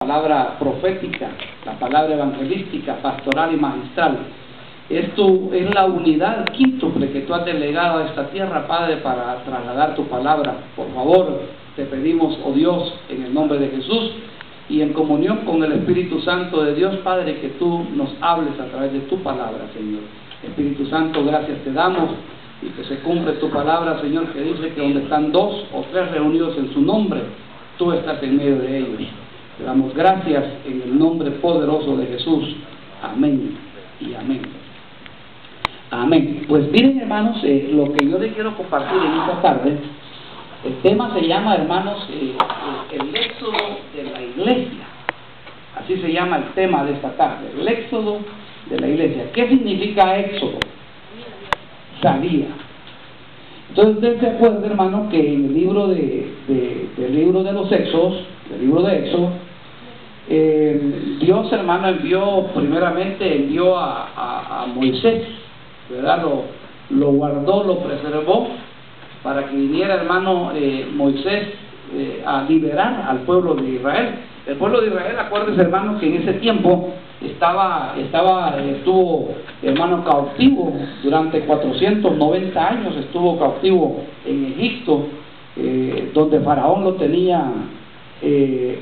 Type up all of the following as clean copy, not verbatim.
palabra profética, la palabra evangelística, pastoral y magistral. Esto es la unidad quíntuple que tú has delegado a esta tierra, Padre, para trasladar tu palabra. Por favor, te pedimos, oh Dios, en el nombre de Jesús y en comunión con el Espíritu Santo de Dios, Padre, que tú nos hables a través de tu palabra, Señor. Espíritu Santo, gracias te damos y que se cumple tu palabra, Señor, que dice que donde están 2 o 3 reunidos en su nombre, tú estás en medio de ellos. Te damos gracias en el nombre poderoso de Jesús. Amén y amén. Amén. Pues miren, hermanos, lo que yo les quiero compartir en esta tarde, el tema se llama, hermanos, el éxodo de la iglesia. Así se llama el tema de esta tarde, el éxodo de la iglesia. ¿Qué significa éxodo? Salida. Entonces usted se acuerda, hermano, que en el libro del libro de los Éxodos, del libro de Éxodo, Dios, hermano, envió a Moisés, ¿verdad? Lo guardó, lo preservó para que viniera, hermano, Moisés a liberar al pueblo de Israel. El pueblo de Israel, acuérdense, hermano, que en ese tiempo estuvo, hermano, cautivo durante 490 años, estuvo cautivo en Egipto, donde Faraón lo tenía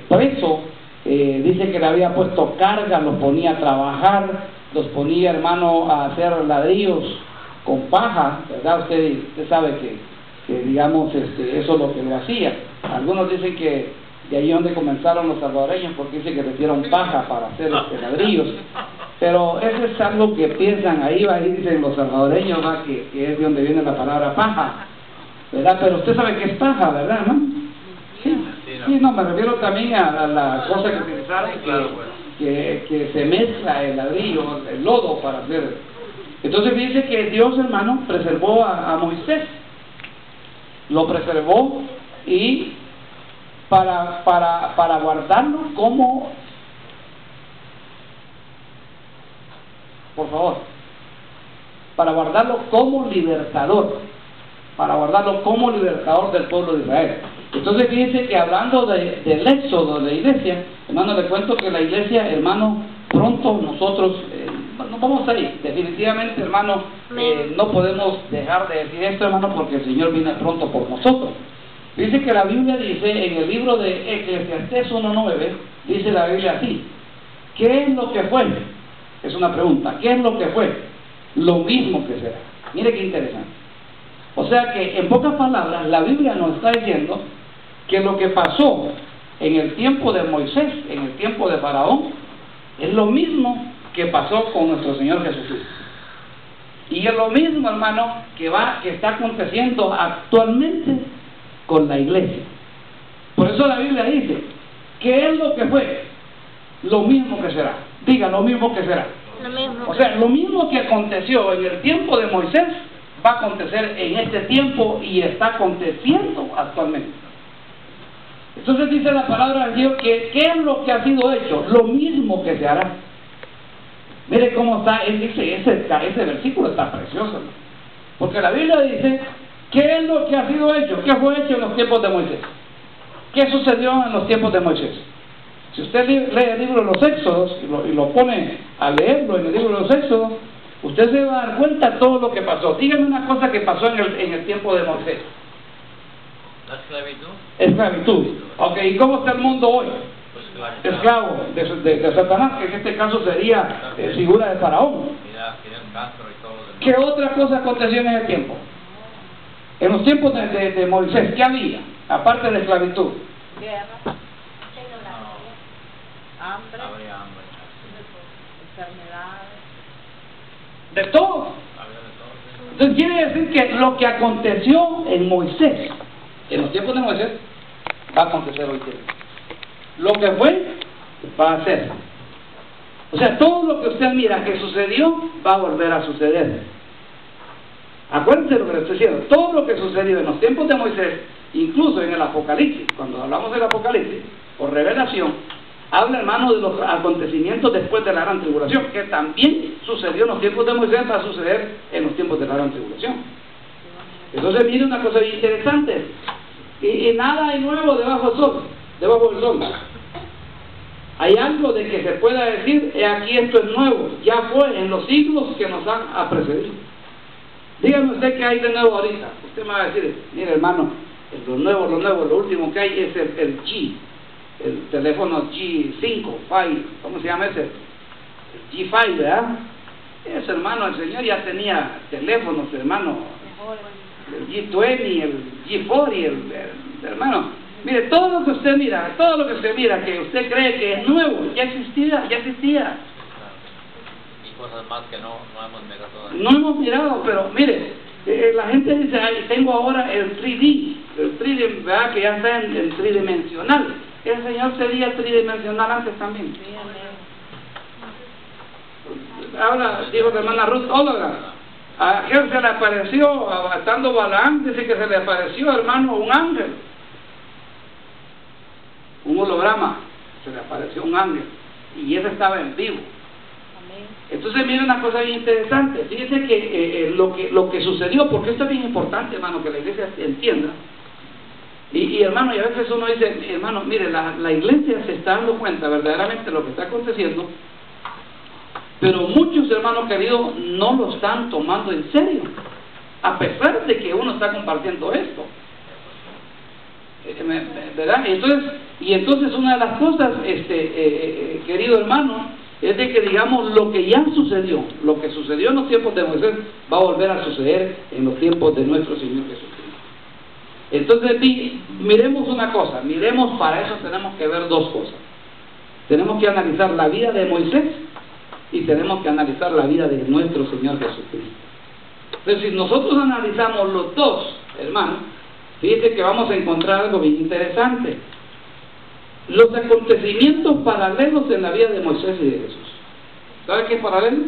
preso. Dice que le había puesto carga, los ponía a trabajar, los ponía, hermano, a hacer ladrillos con paja, ¿verdad? Usted sabe que digamos, eso es lo que lo hacía. Algunos dicen que de ahí donde comenzaron los salvadoreños, porque dicen que les dieron paja para hacer ladrillos, pero eso es algo que piensan, ahí dicen los salvadoreños, ¿va? Que es de donde viene la palabra paja, ¿verdad? Pero usted sabe que es paja, ¿verdad? ¿No? Sí, no, me refiero también a la cosa que utilizaron, que se mezcla el ladrillo, el lodo para hacer. Entonces dice que Dios, hermano, preservó a Moisés, lo preservó y para guardarlo como, por favor, para guardarlo como libertador, del pueblo de Israel. Entonces dice que hablando del éxodo de la iglesia, hermano, le cuento que la iglesia, hermano, pronto nosotros nos vamos a ir, definitivamente, hermano, no podemos dejar de decir esto, hermano, porque el Señor viene pronto por nosotros. Dice que la Biblia dice, en el libro de Eclesiastés 1:9, dice la Biblia así: ¿qué es lo que fue? Es una pregunta. ¿Qué es lo que fue? Lo mismo que será. Mire qué interesante. O sea que, en pocas palabras, la Biblia nos está diciendo que lo que pasó en el tiempo de Moisés, en el tiempo de Faraón, es lo mismo que pasó con nuestro Señor Jesucristo. Y es lo mismo, hermano, que está aconteciendo actualmente con la iglesia. Por eso la Biblia dice, ¿qué es lo que fue? Lo mismo que será. Diga, lo mismo que será. Lo mismo. O sea, lo mismo que aconteció en el tiempo de Moisés va a acontecer en este tiempo y está aconteciendo actualmente. Entonces dice la palabra de Dios que ¿qué es lo que ha sido hecho? Lo mismo que se hará. Mire cómo está, ese versículo está precioso, ¿no? Porque la Biblia dice, ¿qué es lo que ha sido hecho? ¿Qué fue hecho en los tiempos de Moisés? ¿Qué sucedió en los tiempos de Moisés? Si usted lee el libro de los Éxodos y lo pone a leerlo en el libro de los Éxodos, usted se va a dar cuenta de todo lo que pasó. Dígame una cosa que pasó en el tiempo de Moisés. ¿La esclavitud? Esclavitud. Ok, ¿y cómo está el mundo hoy? Pues esclavo de Satanás, que en este caso sería figura de Faraón. ¿Qué otra cosa aconteció en ese tiempo? En los tiempos de Moisés, ¿qué había? Aparte de esclavitud. Guerra, hambre, enfermedades. De todo. Entonces quiere decir que lo que aconteció en Moisés, en los tiempos de Moisés, va a acontecer hoy día. Lo que fue, va a ser. O sea, todo lo que usted mira que sucedió, va a volver a suceder. Acuérdense lo que le estoy diciendo. Todo lo que sucedió en los tiempos de Moisés, incluso en el Apocalipsis, cuando hablamos del Apocalipsis, por revelación, habla, hermano, de los acontecimientos después de la gran tribulación, que también sucedió en los tiempos de Moisés, va a suceder en los tiempos de la gran tribulación. Entonces viene una cosa bien interesante. Y nada hay nuevo debajo del sol. Hay algo de que se pueda decir, aquí esto es nuevo, ya fue en los siglos que nos han precedido. Dígame usted qué hay de nuevo ahorita. Usted me va a decir, mire hermano, lo nuevo, lo último que hay es el G, el teléfono G5, 5, ¿cómo se llama ese? El G5, ¿verdad? Ese hermano, el Señor ya tenía teléfonos, hermano, el G20, el G40, el hermano, mire, todo lo que usted mira, que usted cree que es nuevo, ya existía. Y cosas más que no hemos mirado todavía. No hemos mirado, pero mire, la gente dice, ay, tengo ahora el 3D, ¿verdad? Que ya está en tridimensional. El Señor sería tridimensional antes también. Ahora, dijo la hermana Ruth, a aquel se le apareció, estando Balaam, dice que se le apareció, hermano, un ángel, un holograma, se le apareció un ángel, y ese estaba en vivo. Entonces, mire una cosa bien interesante, fíjese que lo que sucedió, porque esto es bien importante, hermano, que la iglesia entienda, y hermano, y a veces uno dice, hermano, mire, la iglesia se está dando cuenta verdaderamente de lo que está aconteciendo, pero muchos hermanos queridos no lo están tomando en serio, a pesar de que uno está compartiendo esto, ¿verdad? Entonces una de las cosas, querido hermano, es de que digamos lo que ya sucedió, lo que sucedió en los tiempos de Moisés va a volver a suceder en los tiempos de nuestro Señor Jesucristo. Entonces miremos una cosa, para eso tenemos que ver dos cosas. Tenemos que analizar la vida de Moisés y tenemos que analizar la vida de nuestro Señor Jesucristo. Entonces, si nosotros analizamos los dos, hermanos, fíjate que vamos a encontrar algo bien interesante. Los acontecimientos paralelos en la vida de Moisés y de Jesús. ¿Sabe qué es paralelo?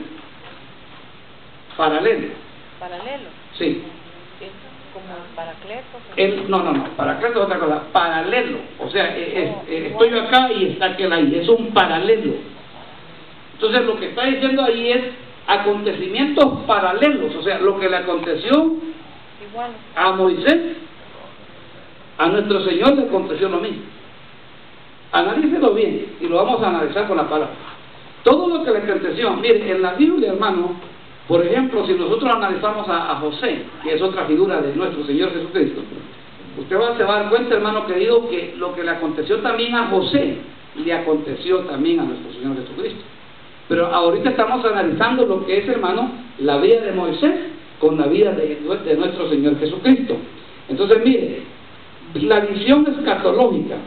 Paralelo. Sí. ¿Es como Paracleto? No, Paracleto es otra cosa. Paralelo. O sea, estoy yo acá y está aquel ahí. Es un paralelo. Entonces, lo que está diciendo ahí es acontecimientos paralelos. O sea, lo que le aconteció a Moisés, a nuestro Señor le aconteció lo mismo. Analícelo bien y lo vamos a analizar con la palabra. Todo lo que le aconteció, mire, en la Biblia, hermano, por ejemplo, si nosotros analizamos a José, que es otra figura de nuestro Señor Jesucristo, usted se va a dar cuenta, hermano querido, que lo que le aconteció también a José, le aconteció también a nuestro Señor Jesucristo. Pero ahorita estamos analizando lo que es, hermano, la vida de Moisés con la vida de nuestro Señor Jesucristo. Entonces, mire, la visión escatológica,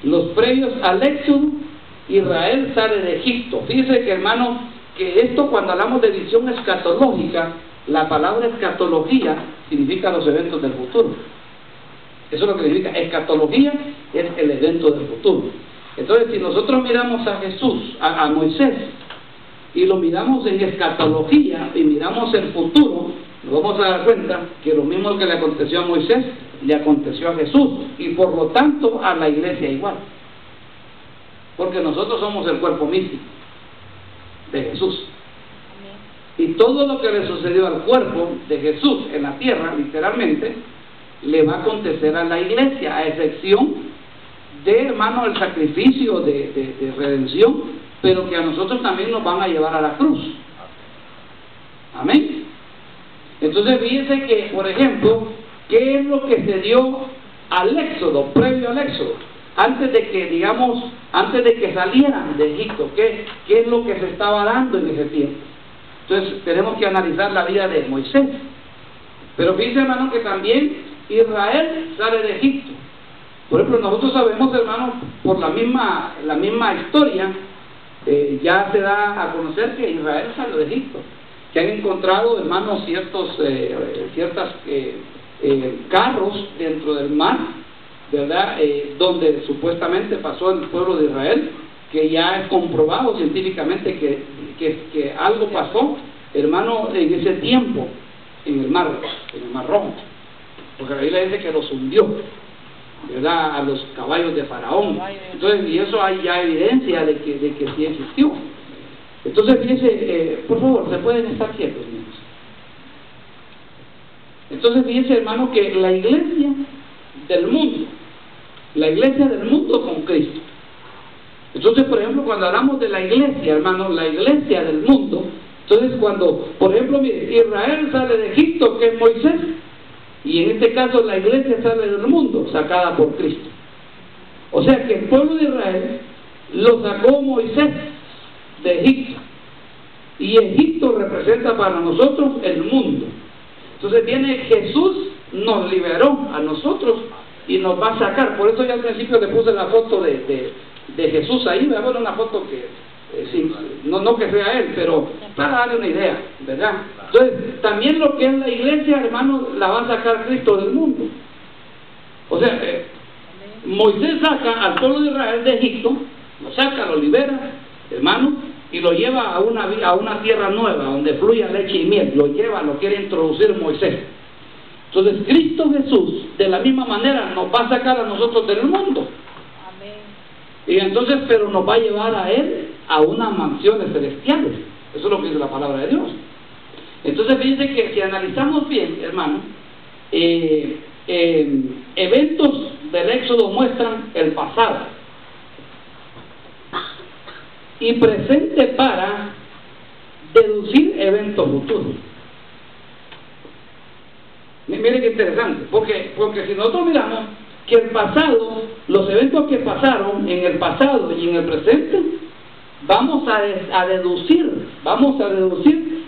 los previos al éxodo, Israel sale de Egipto. Fíjese que, hermano, que esto, cuando hablamos de visión escatológica, la palabra escatología significa los eventos del futuro. Eso es lo que significa. Escatología es el evento del futuro. Entonces, si nosotros miramos a Jesús, a Moisés, y lo miramos en escatología y miramos el futuro, nos vamos a dar cuenta que lo mismo que le aconteció a Moisés le aconteció a Jesús, y por lo tanto a la iglesia igual, porque nosotros somos el cuerpo místico de Jesús. Y todo lo que le sucedió al cuerpo de Jesús en la tierra, literalmente, le va a acontecer a la iglesia, a excepción de, hermano, el sacrificio de redención, pero que a nosotros también nos van a llevar a la cruz. Amén. Entonces fíjense que, por ejemplo, ¿qué es lo que se dio al éxodo, previo al éxodo? Antes de que salieran de Egipto, ¿qué es lo que se estaba dando en ese tiempo? Entonces tenemos que analizar la vida de Moisés. Pero fíjense, hermano, que también Israel sale de Egipto. Por ejemplo, nosotros sabemos, hermano, por la misma historia, ya se da a conocer que Israel salió de Egipto, que han encontrado, hermanos, ciertos carros dentro del mar, ¿verdad? Donde supuestamente pasó el pueblo de Israel, que ya es comprobado científicamente que algo pasó, hermano, en ese tiempo en el mar Rojo, porque la Biblia dice que los hundió, ¿verdad?, a los caballos de Faraón. Entonces, y eso hay ya evidencia de que sí existió. Entonces, fíjense, por favor, se pueden estar quietos, niños. Entonces, fíjense, hermano, que la iglesia del mundo con Cristo, Entonces, por ejemplo, cuando hablamos de la iglesia, hermano, la iglesia del mundo, entonces cuando, por ejemplo, mire, Israel sale de Egipto, que es Moisés, y en este caso la iglesia sale del mundo, sacada por Cristo. O sea que el pueblo de Israel lo sacó Moisés de Egipto, y Egipto representa para nosotros el mundo. Entonces viene Jesús, nos liberó a nosotros y nos va a sacar. Por eso ya al principio le puse la foto de Jesús ahí, me bueno, una foto que no que sea él, pero para darle una idea, ¿verdad? Entonces también lo que es la iglesia, hermano, la va a sacar Cristo del mundo. O sea, Moisés saca al pueblo de Israel de Egipto, lo saca, lo libera, hermano, y lo lleva a una tierra nueva donde fluya leche y miel. Lo lleva, lo quiere introducir Moisés. Entonces Cristo Jesús de la misma manera nos va a sacar a nosotros del mundo. Amén. Y entonces, pero nos va a llevar a Él a unas mansiones celestiales. Eso es lo que dice la palabra de Dios. Entonces fíjense que si analizamos bien, hermano, eventos del Éxodo muestran el pasado y presente para deducir eventos futuros. Mire qué interesante, porque si nosotros miramos que el pasado, los eventos que pasaron en el pasado y en el presente, vamos a deducir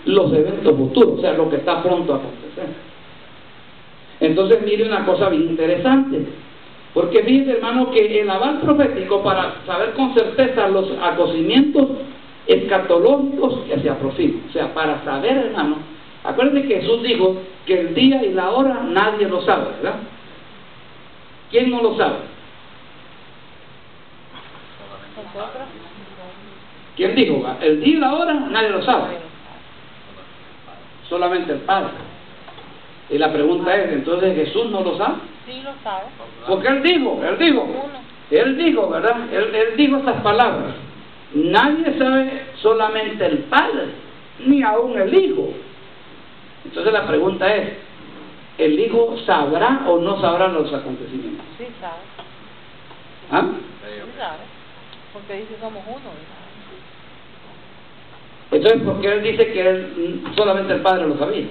los eventos futuros, o sea, lo que está pronto a acontecer. Entonces mire una cosa bien interesante, porque fíjense, hermano, que el aval profético, para saber con certeza los acontecimientos escatológicos que se aproximan, o sea, para saber, hermano, acuérdense que Jesús dijo que el día y la hora nadie lo sabe, ¿verdad? ¿Quién no lo sabe? ¿Nosotros? ¿Quién dijo? El día y la hora nadie lo sabe, solamente el Padre. Y la pregunta es, ¿entonces Jesús no lo sabe? Sí lo sabe. Porque Él dijo, ¿verdad? Él dijo estas palabras: nadie sabe, solamente el Padre, ni aún el Hijo. Entonces la pregunta es, ¿el Hijo sabrá o no sabrá los acontecimientos? Sí sabe. ¿Ah? Sí sabe. Porque dice somos uno, ¿verdad? Entonces, ¿por qué Él dice que solamente el Padre lo sabía?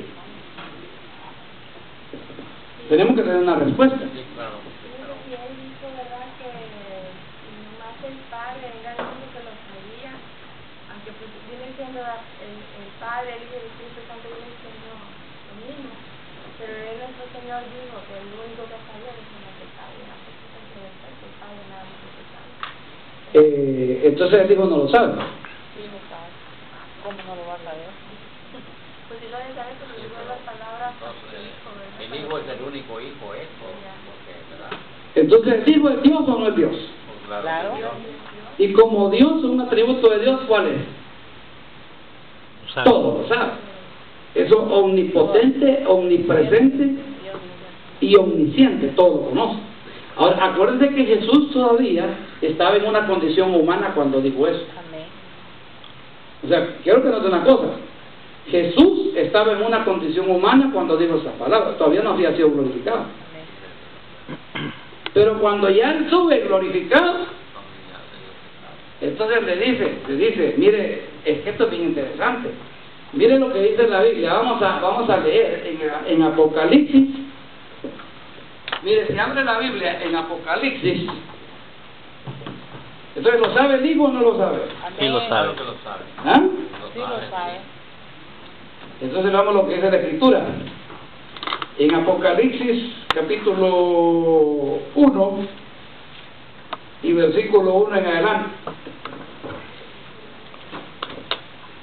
Tenemos que tener una respuesta. Sí, claro. Y él dijo, ¿verdad?, que más el Padre era el único que lo sabía, aunque pues viene siendo el Padre, el Hijo y el Espíritu Santo viene siendo lo mismo, pero él, nuestro Señor, dijo que el único que sabía es el Padre, la persona que el Padre nada más lo sabe. Entonces Él dijo, no lo sabe. Sí lo sabe. ¿Cómo no lo va a saber? Pues si lo de saber, pues le digo las palabras del Hijo, ¿verdad? El Hijo es el único Hijo, porque, ¿verdad? Entonces, ¿el Hijo es Dios o no es Dios? Pues Claro. Dios. Y como Dios, un atributo de Dios, ¿cuál es? Todo lo sabe. Eso omnipotente, omnipresente y omnisciente, todo lo conoce. Ahora, acuérdense que Jesús todavía estaba en una condición humana cuando dijo eso. Amén. O sea, quiero que noten una cosa. Jesús estaba en una condición humana cuando dijo esas palabras. Todavía no había sido glorificado. Amén. Pero cuando ya Él sube glorificado, entonces le dice, mire, es que esto es bien interesante. Mire lo que dice la Biblia. Vamos a leer en Apocalipsis. Mire, si abre la Biblia en Apocalipsis, entonces, ¿lo sabe el Hijo o no lo sabe? Amén. Sí lo sabe. Claro que lo sabe. ¿Ah? Sí lo sabe. Entonces vamos a lo que dice la Escritura. En Apocalipsis capítulo 1 y versículo 1 en adelante.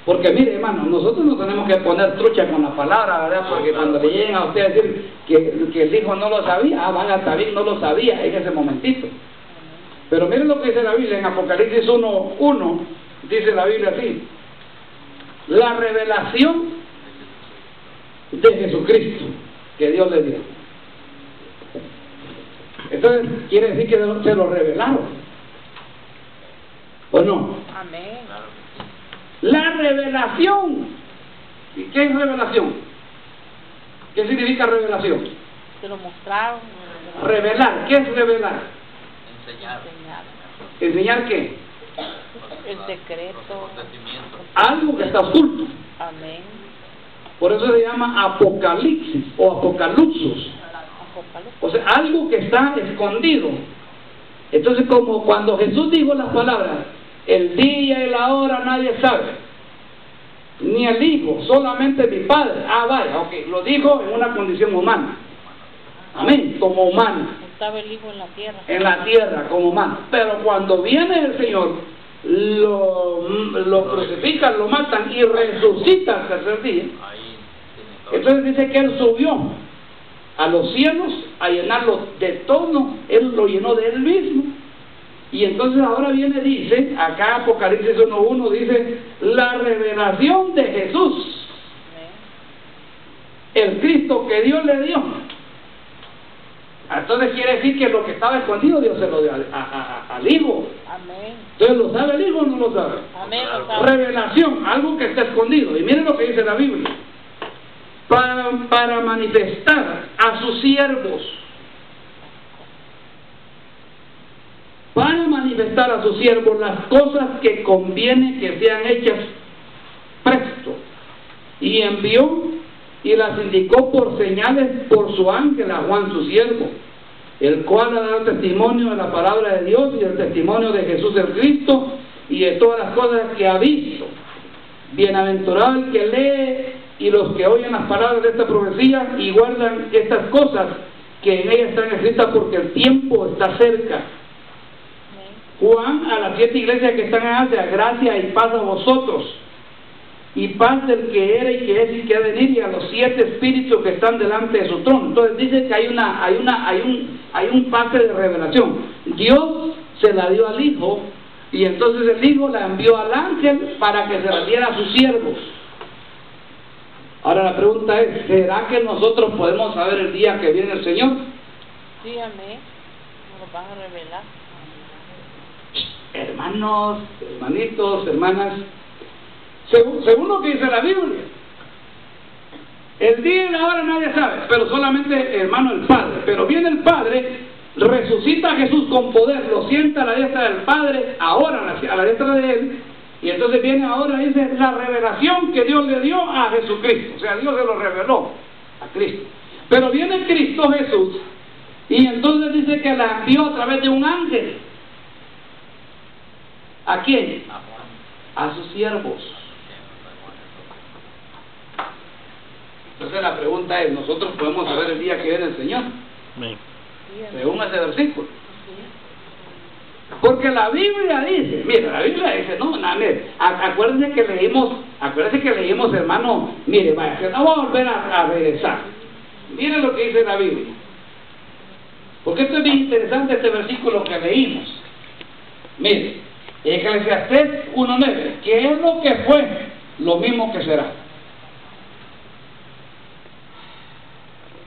Porque mire, hermano, nosotros no tenemos que poner trucha con la palabra, ¿verdad? Porque cuando le lleguen a usted a decir que el Hijo no lo sabía, van a estar bien, no lo sabía en ese momentito. Pero miren lo que dice la Biblia en Apocalipsis 1:1, dice la Biblia así: la revelación de Jesucristo que Dios le dio. Entonces, quiere decir que se lo revelaron, ¿o no? Amén. Claro que sí. La revelación. ¿Y qué es revelación? ¿Qué significa revelación? Se lo mostraron. Revelar. ¿Qué es revelar? Enseñar. Enseñar. ¿Enseñar qué? El secreto. Los acontecimientos. Algo que está oculto. Amén. Por eso se llama apocalipsis o apocalipsis. Apocalipsis. O sea, algo que está escondido. Entonces, como cuando Jesús dijo las palabras, el día y la hora nadie sabe, ni el Hijo, solamente mi Padre. Ah, vaya, ok, lo dijo en una condición humana. Amén, como humano. Estaba el Hijo en la tierra. En la tierra, como humano. Pero cuando viene el Señor, lo crucifican, lo matan y resucita al tercer día. Ahí tiene todo. Entonces dice que Él subió a los cielos a llenarlo de todo. Él lo llenó de Él mismo. Y entonces ahora viene, dice, acá Apocalipsis 1.1 dice, la revelación de Jesús, el Cristo que Dios le dio. Entonces quiere decir que lo que estaba escondido Dios se lo dio al Hijo. Amén. Entonces, ¿lo sabe el Hijo o no lo sabe? Amén. Lo sabe. Revelación, algo que está escondido. Y miren lo que dice la Biblia. Para manifestar a sus siervos. Para manifestar a sus siervos las cosas que conviene que sean hechas presto. Y envió y las indicó por señales por su ángel a Juan su siervo, el cual ha dado testimonio de la palabra de Dios y el testimonio de Jesús el Cristo y de todas las cosas que ha visto. Bienaventurado el que lee y los que oyen las palabras de esta profecía y guardan estas cosas que en ella están escritas, porque el tiempo está cerca. Juan, a las 7 iglesias que están en Asia, gracia y paz a vosotros, y paz del que era y que es y que ha de venir, y a los 7 espíritus que están delante de su trono. Entonces dice que hay un pase de revelación. Dios se la dio al Hijo, y entonces el Hijo la envió al ángel para que se la diera a sus siervos. Ahora la pregunta es, ¿será que nosotros podemos saber el día que viene el Señor? Sí, amén. Nos lo van a revelar. Hermanos, hermanitos, hermanas, según lo que dice la Biblia, el día y la hora nadie sabe, pero solamente, hermano, el Padre. Pero viene el Padre, resucita a Jesús con poder, lo sienta a la diestra del Padre, ahora a la diestra de Él, y entonces viene ahora, dice, la revelación que Dios le dio a Jesucristo. O sea, Dios se lo reveló a Cristo. Pero viene Cristo Jesús, y entonces dice que la envió a través de un ángel. ¿A quién? A sus siervos. Entonces la pregunta es, ¿nosotros podemos saber el día que viene el Señor? Según ese versículo. Porque la Biblia dice, mire, la Biblia dice, no, mire, acuérdense que leímos, hermano, mire, vaya, que no voy a volver a regresar. Mire lo que dice la Biblia. Porque esto es bien interesante, este versículo que leímos. Mire, Eclesiastés 1.9, ¿qué es lo que fue? Lo mismo que será.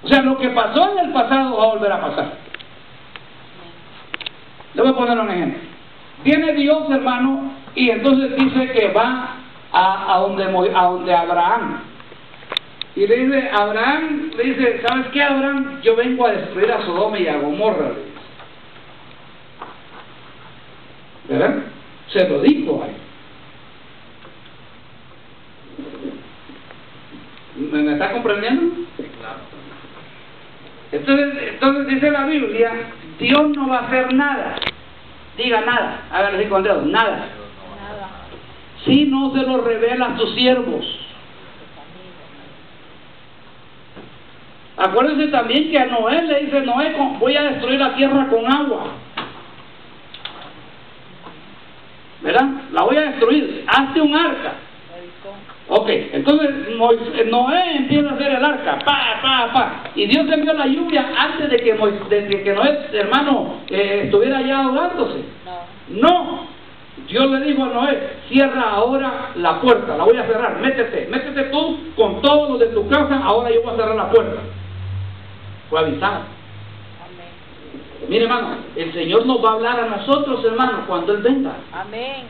O sea, lo que pasó en el pasado va a volver a pasar. Le voy a poner un ejemplo. Viene Dios, hermano, y entonces dice que va a donde Abraham. Y le dice, Abraham, le dice, ¿sabes qué, Abraham? Yo vengo a destruir a Sodoma y a Gomorra, le dice. ¿Verdad? Se lo dijo ahí. ¿Me está comprendiendo? Claro. Entonces dice la Biblia, Dios no va a hacer nada. Diga nada. Hágale así con dedos, nada. Nada. Si no se lo revela a sus siervos. Acuérdense también que a Noé le dice, Noé, voy a destruir la tierra con agua. ¿Verdad? La voy a destruir. Hazte un arca. Ok, entonces Noé empieza a hacer el arca, y Dios envió la lluvia antes de que Noé, hermano, estuviera ya ahogándose. No, Dios le dijo a Noé, cierra ahora la puerta, la voy a cerrar, métete tú con todos los de tu casa, ahora yo voy a cerrar la puerta. Fue avisado. Mire, hermano, el Señor nos va a hablar a nosotros, hermano, cuando Él venga. Amén.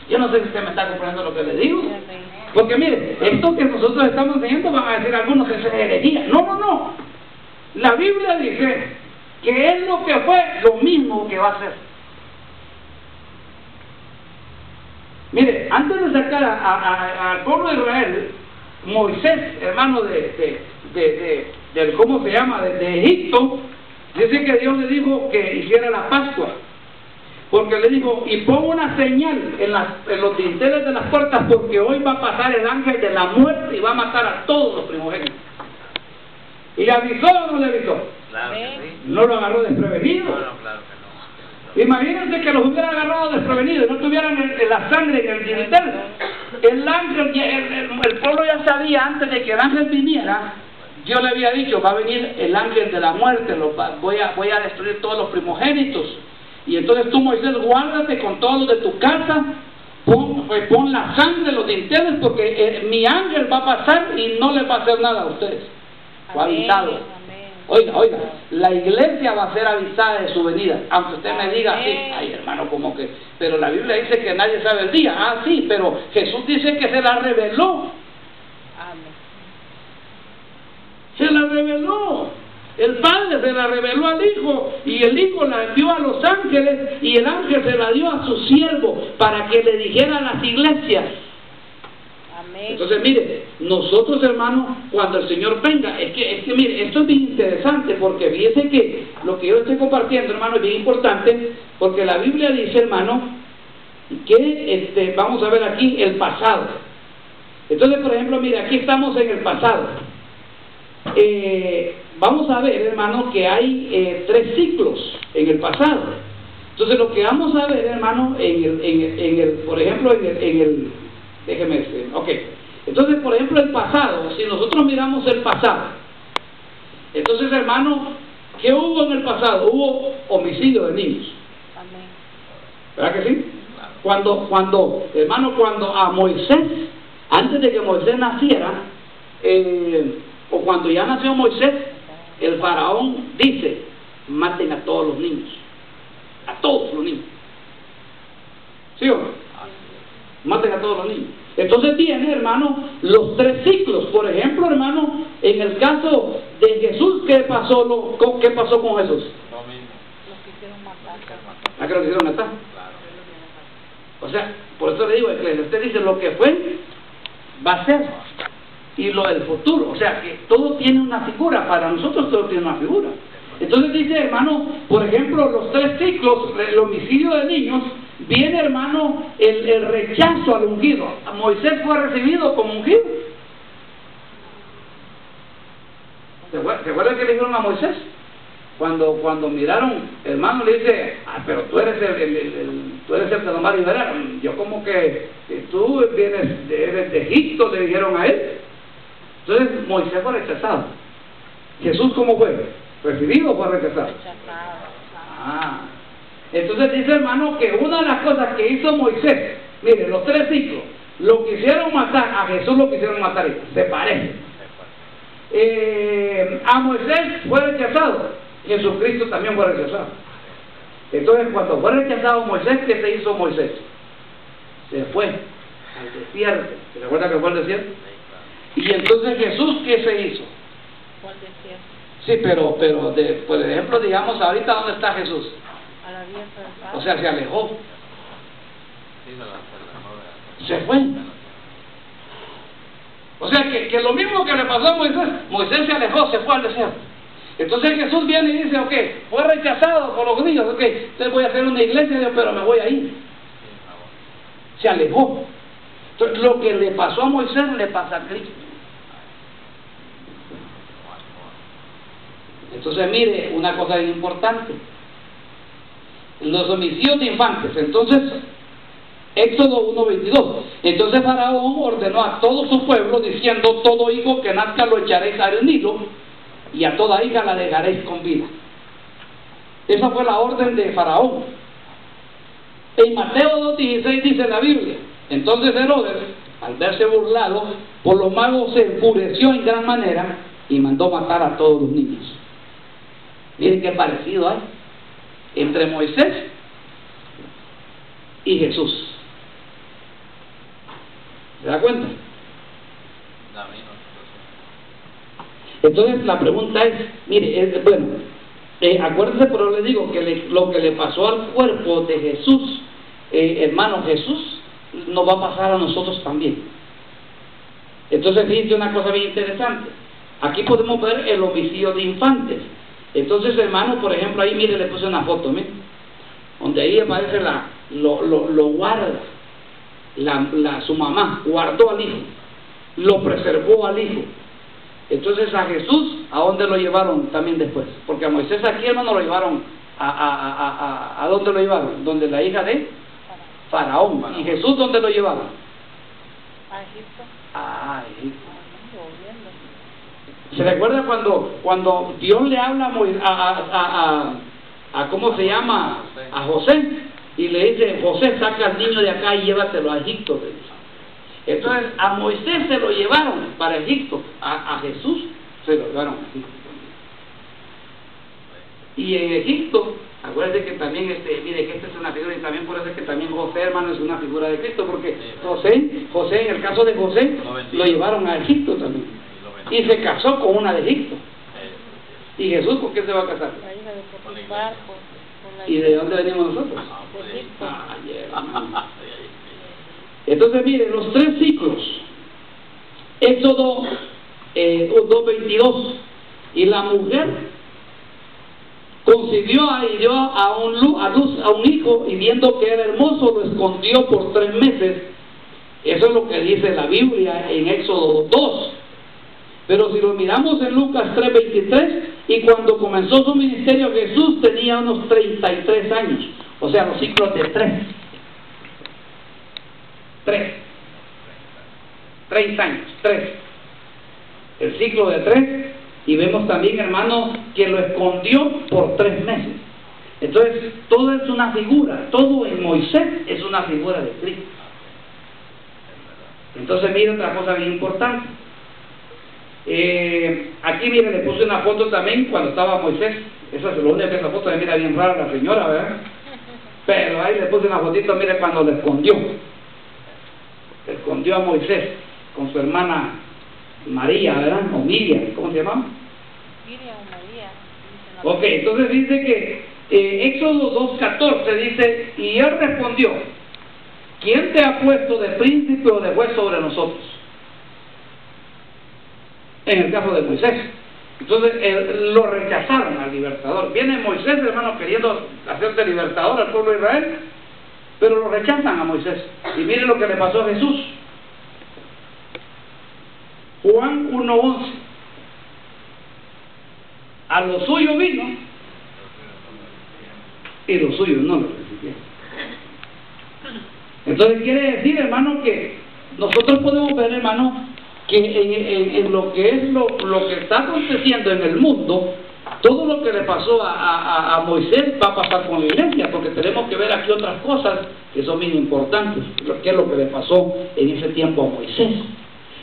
Yo no sé si usted me está comprendiendo lo que le digo. Amén. Porque mire, esto que nosotros estamos enseñando van a decir algunos que es herejía. No. La Biblia dice que es lo que fue, lo mismo que va a ser. Mire, antes de sacar al pueblo de Israel, Moisés, hermano ¿cómo se llama? De Egipto, dice que Dios le dijo que hiciera la Pascua. Porque le dijo, y pon una señal en los dinteles de las puertas, porque hoy va a pasar el ángel de la muerte y va a matar a todos los primogénitos. ¿Y le avisó o no le avisó? Claro que sí. No lo agarró desprevenido. No, claro que no. Imagínense que los hubiera agarrado desprevenidos y no tuvieran la sangre en el dintel. El ángel, el pueblo ya sabía antes de que el ángel viniera. Dios le había dicho, va a venir el ángel de la muerte, voy a destruir todos los primogénitos. Y entonces tú, Moisés, guárdate con todos los de tu casa, pon la sangre en los dinteles, porque mi ángel va a pasar y no le va a hacer nada a ustedes. Fue avisado. Oiga, la iglesia va a ser avisada de su venida, aunque usted me diga así, ay hermano, como que, pero la Biblia dice que nadie sabe el día. Ah, sí, pero Jesús dice que se la reveló. Se la reveló. El Padre se la reveló al Hijo, y el Hijo la dio a los ángeles, y el ángel se la dio a su siervo para que le dijera a las iglesias. Entonces, mire, nosotros, hermanos, cuando el Señor venga, es que mire, esto es bien interesante, porque fíjese que lo que yo estoy compartiendo, hermano, es bien importante, porque la Biblia dice, hermano, que vamos a ver aquí el pasado. Entonces, por ejemplo, mire, aquí estamos en el pasado. Vamos a ver, hermano, que hay 3 ciclos en el pasado. Entonces, lo que vamos a ver, hermano, por ejemplo, déjeme decir, ok. Entonces, por ejemplo, el pasado, si nosotros miramos el pasado, entonces, hermano, ¿qué hubo en el pasado? Hubo homicidio de niños. ¿Verdad que sí? Hermano, cuando a Moisés, antes de que Moisés naciera, o cuando ya nació Moisés, el faraón dice, maten a todos los niños. A todos los niños. ¿Sí o no? Maten a todos los niños. Entonces tiene, hermano, los 3 ciclos. Por ejemplo, hermano, en el caso de Jesús, ¿qué pasó con Jesús? Lo mismo. ¿A qué lo quisieron matar? O sea, por eso le digo, usted dice lo que fue, va a ser. Y lo del futuro, o sea, que todo tiene una figura, para nosotros todo tiene una figura. Entonces dice, hermano, por ejemplo, los 3 ciclos, el homicidio de niños, viene, hermano, el rechazo al ungido. Moisés fue recibido como ungido. ¿Se acuerdan que le dijeron a Moisés? Cuando miraron, hermano, le dice, pero tú eres el que nomás liberar. Yo como que tú eres de Egipto, le dijeron a él. Entonces Moisés fue rechazado. ¿Jesús cómo fue? ¿Recibido o fue rechazado? Entonces dice, hermano, que una de las cosas que hizo Moisés, mire, los 3 ciclos, lo quisieron matar, a Jesús lo quisieron matar, se parece. A Moisés fue rechazado, Jesucristo también fue rechazado. Entonces, cuando fue rechazado Moisés, ¿qué se hizo Moisés? Se fue al desierto. ¿Se recuerda que fue al desierto? Y entonces Jesús, ¿qué se hizo? Fue al desierto. Sí, pero por ejemplo, digamos, ahorita, ¿dónde está Jesús? A la diestra del Padre. O sea, se alejó. Sí, Se fue. O sea, que lo mismo que le pasó a Moisés se alejó, se fue al desierto. Entonces Jesús viene y dice, ok, fue rechazado por los judíos, ok, entonces voy a hacer una iglesia, pero me voy a ir. Se alejó. Entonces, lo que le pasó a Moisés le pasa a Cristo. Entonces, mire, una cosa bien importante. Los homicidios de infantes. Entonces, Éxodo 1:22. Entonces Faraón ordenó a todo su pueblo diciendo, todo hijo que nazca lo echaréis al Nilo, y a toda hija la dejaréis con vida. Esa fue la orden de Faraón. En Mateo 2:16 dice la Biblia, entonces Herodes, al verse burlado por los magos, se enfureció en gran manera y mandó matar a todos los niños. Miren qué parecido hay entre Moisés y Jesús. ¿Se da cuenta? Entonces la pregunta es, mire, acuérdese, pero le digo que lo que le pasó al cuerpo de Jesús, hermano, Jesús nos va a pasar a nosotros también. Entonces fíjense una cosa bien interesante. Aquí podemos ver el homicidio de infantes. Entonces, hermano, por ejemplo, ahí mire, le puse una foto, mire, donde ahí aparece lo guarda, su mamá guardó al hijo, lo preservó al hijo. Entonces a Jesús, ¿a dónde lo llevaron también después? Porque a Moisés aquí, hermano, lo llevaron ¿a dónde lo llevaron? Donde la hija de Faraón. ¿Y Jesús dónde lo llevaron? A Egipto. A Egipto. ¿Se recuerda cuando Dios le habla a ¿cómo se llama? A José, y le dice: José, saca al niño de acá y llévatelo a Egipto. Entonces a Moisés se lo llevaron para Egipto, a Jesús se lo llevaron a Egipto. Y en Egipto, acuérdense que también, mire que esta es una figura, y también por eso es que también José, hermano, es una figura de Cristo, porque José, en el caso de José, lo llevaron a Egipto también, y se casó con una de Egipto. ¿Y Jesús con quién se va a casar? La hija de Potifar, con la ¿Y de dónde venimos nosotros? de Egipto. Entonces, mire, los tres ciclos. Éxodo 2:22. Y la mujer concibió y dio a luz a un hijo, y viendo que era hermoso, lo escondió por 3 meses. Eso es lo que dice la Biblia en Éxodo 2. Pero si lo miramos en Lucas 3:23, y cuando comenzó su ministerio, Jesús tenía unos 33 años. O sea, los ciclos de 30 años, 3. El ciclo de 3, y vemos también, hermano, que lo escondió por 3 meses. Entonces, todo es una figura, todo en Moisés es una figura de Cristo. Entonces, mire otra cosa bien importante. Aquí, mire, le puse una foto también cuando estaba Moisés. Esa es la única que esa foto me mira bien rara la señora, ¿verdad? Pero ahí le puse una fotito, mire, cuando le escondió. Escondió a Moisés con su hermana María, ¿verdad? O Miriam, ¿cómo se llama? Miriam o María. Ok, entonces dice que Éxodo 2:14 dice: y él respondió: ¿quién te ha puesto de príncipe o de juez sobre nosotros? En el caso de Moisés. Entonces lo rechazaron al libertador. Viene Moisés, hermano, queriendo hacerse libertador al pueblo de Israel, pero lo rechazan a Moisés. Y mire lo que le pasó a Jesús. Juan 1:11. A lo suyo vino, y los suyos no lo recibieron. Entonces quiere decir, hermano, que nosotros podemos ver, hermano, que en lo que es lo que está aconteciendo en el mundo, todo lo que le pasó a Moisés va a pasar con la iglesia, porque tenemos que ver aquí otras cosas que son bien importantes, que es lo que le pasó en ese tiempo a Moisés.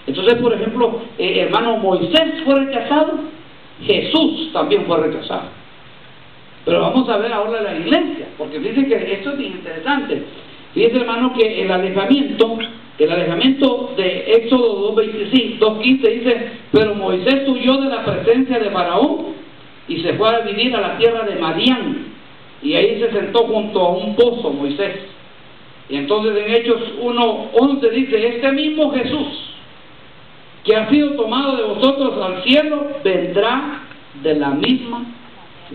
Entonces, por ejemplo, hermano, Moisés fue rechazado, Jesús también fue rechazado. Pero vamos a ver ahora la iglesia, porque dice que esto es bien interesante. Dice, hermano, que el alejamiento de Éxodo 2:15 dice: pero Moisés huyó de la presencia de Faraón y se fue a vivir a la tierra de Madián, y ahí se sentó junto a un pozo Moisés. Y entonces en Hechos 1:11 dice: este mismo Jesús que ha sido tomado de vosotros al cielo vendrá de la misma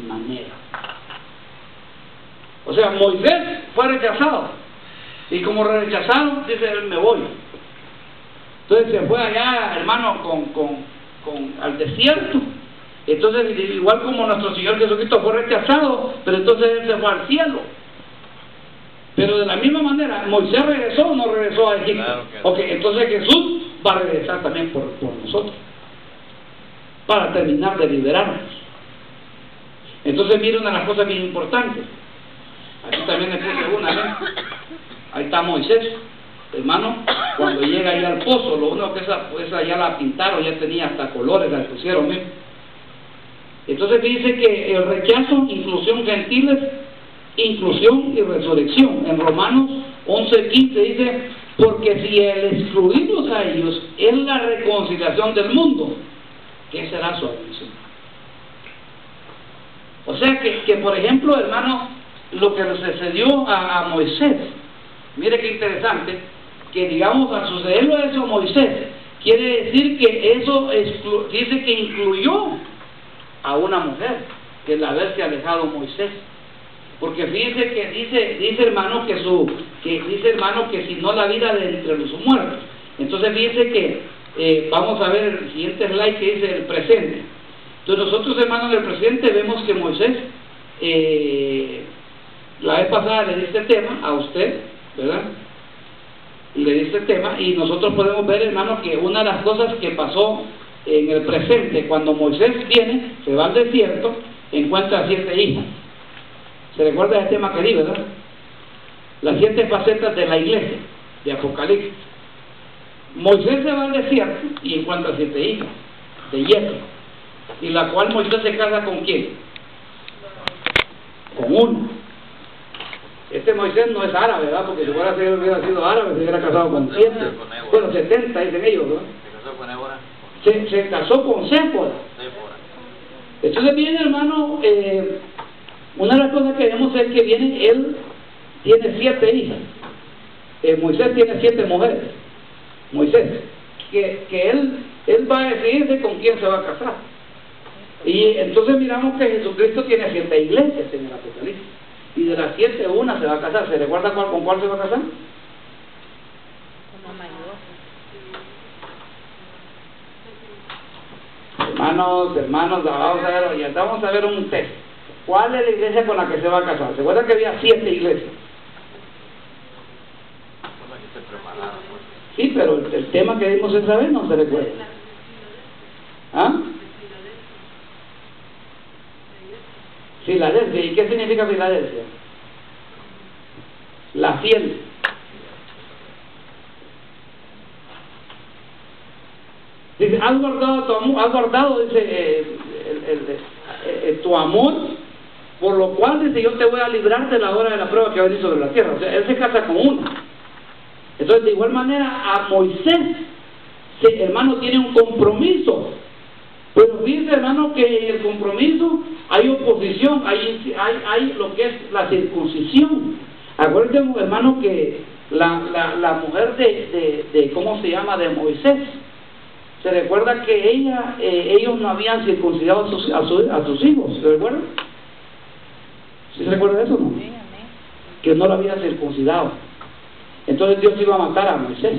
manera. O sea, Moisés fue rechazado, y como rechazaron, dice él: me voy. Entonces se fue allá, hermano, al desierto. Entonces, igual como nuestro Señor Jesucristo fue rechazado, pero entonces él se fue al cielo. Pero de la misma manera, ¿Moisés regresó o no regresó a Egipto? Claro que no. Ok, entonces Jesús va a regresar también por nosotros, para terminar de liberarnos. Entonces, mire una de las cosas bien importantes. Aquí también le puse una, ¿ven? Ahí está Moisés, hermano, cuando llega ahí al pozo. Lo único que esa ya la pintaron, ya tenía hasta colores, la pusieron, ¿ven? Entonces dice que el rechazo, inclusión gentiles, inclusión y resurrección. En Romanos 11:15 dice: porque si el excluirlos a ellos es la reconciliación del mundo, ¿qué será su admisión? O sea que por ejemplo, hermano, lo que le sucedió a Moisés, mire qué interesante, que digamos, al sucederlo eso a Moisés, quiere decir que eso dice que incluyó a una mujer, que el haberse alejado Moisés. Porque fíjense que dice hermano que si no la vida de entre los muertos. Entonces fíjense que vamos a ver el siguiente slide que dice el presente. Entonces nosotros, hermanos, en el presente vemos que Moisés, la vez pasada le di este tema a usted, ¿verdad? Le di este tema, y nosotros podemos ver, hermano, que una de las cosas que pasó en el presente, cuando Moisés viene, se va al desierto, encuentra 7 hijas. ¿Se recuerda ese tema que di, verdad? Las 7 facetas de la iglesia, de Apocalipsis. Moisés se va al desierto y encuentra 7 hijas de Yetro, y la cual Moisés se casa ¿con quién? Con una. Este Moisés no es árabe, ¿verdad? Porque si hubiera sido árabe, se hubiera casado con 7. Bueno, 70 dicen ellos, ¿no? ¿Se casó con Ébora? Se casó con Séfora. Entonces viene, hermano, una de las cosas que vemos es que viene, él tiene 7 hijas. Moisés tiene 7 mujeres. Moisés, que él va a decidirse con quién se va a casar. Y entonces miramos que Jesucristo tiene 7 iglesias en el Apocalipsis. Y de las 7, una se va a casar. ¿Se recuerda con cuál se va a casar? Con la mayor. Hermanos, vamos a ver un test. ¿Cuál es la iglesia con la que se va a casar? ¿Se acuerdan que había 7 iglesias? Sí, pero el tema que dimos esa vez no se recuerda. ¿Ah? Filadelfia. ¿Y qué significa Filadelfia? La fiel. Dice, has guardado, dice, tu amor, por lo cual, dice, yo te voy a librar de la hora de la prueba que va a venir sobre la tierra. O sea, él se casa con uno. Entonces, de igual manera, a Moisés, hermano, tiene un compromiso. Pero fíjense, hermano, que en el compromiso hay oposición, hay lo que es la circuncisión. Acuérdense, hermano, que la mujer de ¿cómo se llama?, de Moisés, se recuerda que ellos no habían circuncidado a sus hijos, ¿se recuerda? ¿Sí se recuerda de eso, no? Que no lo habían circuncidado. Entonces Dios iba a matar a Moisés.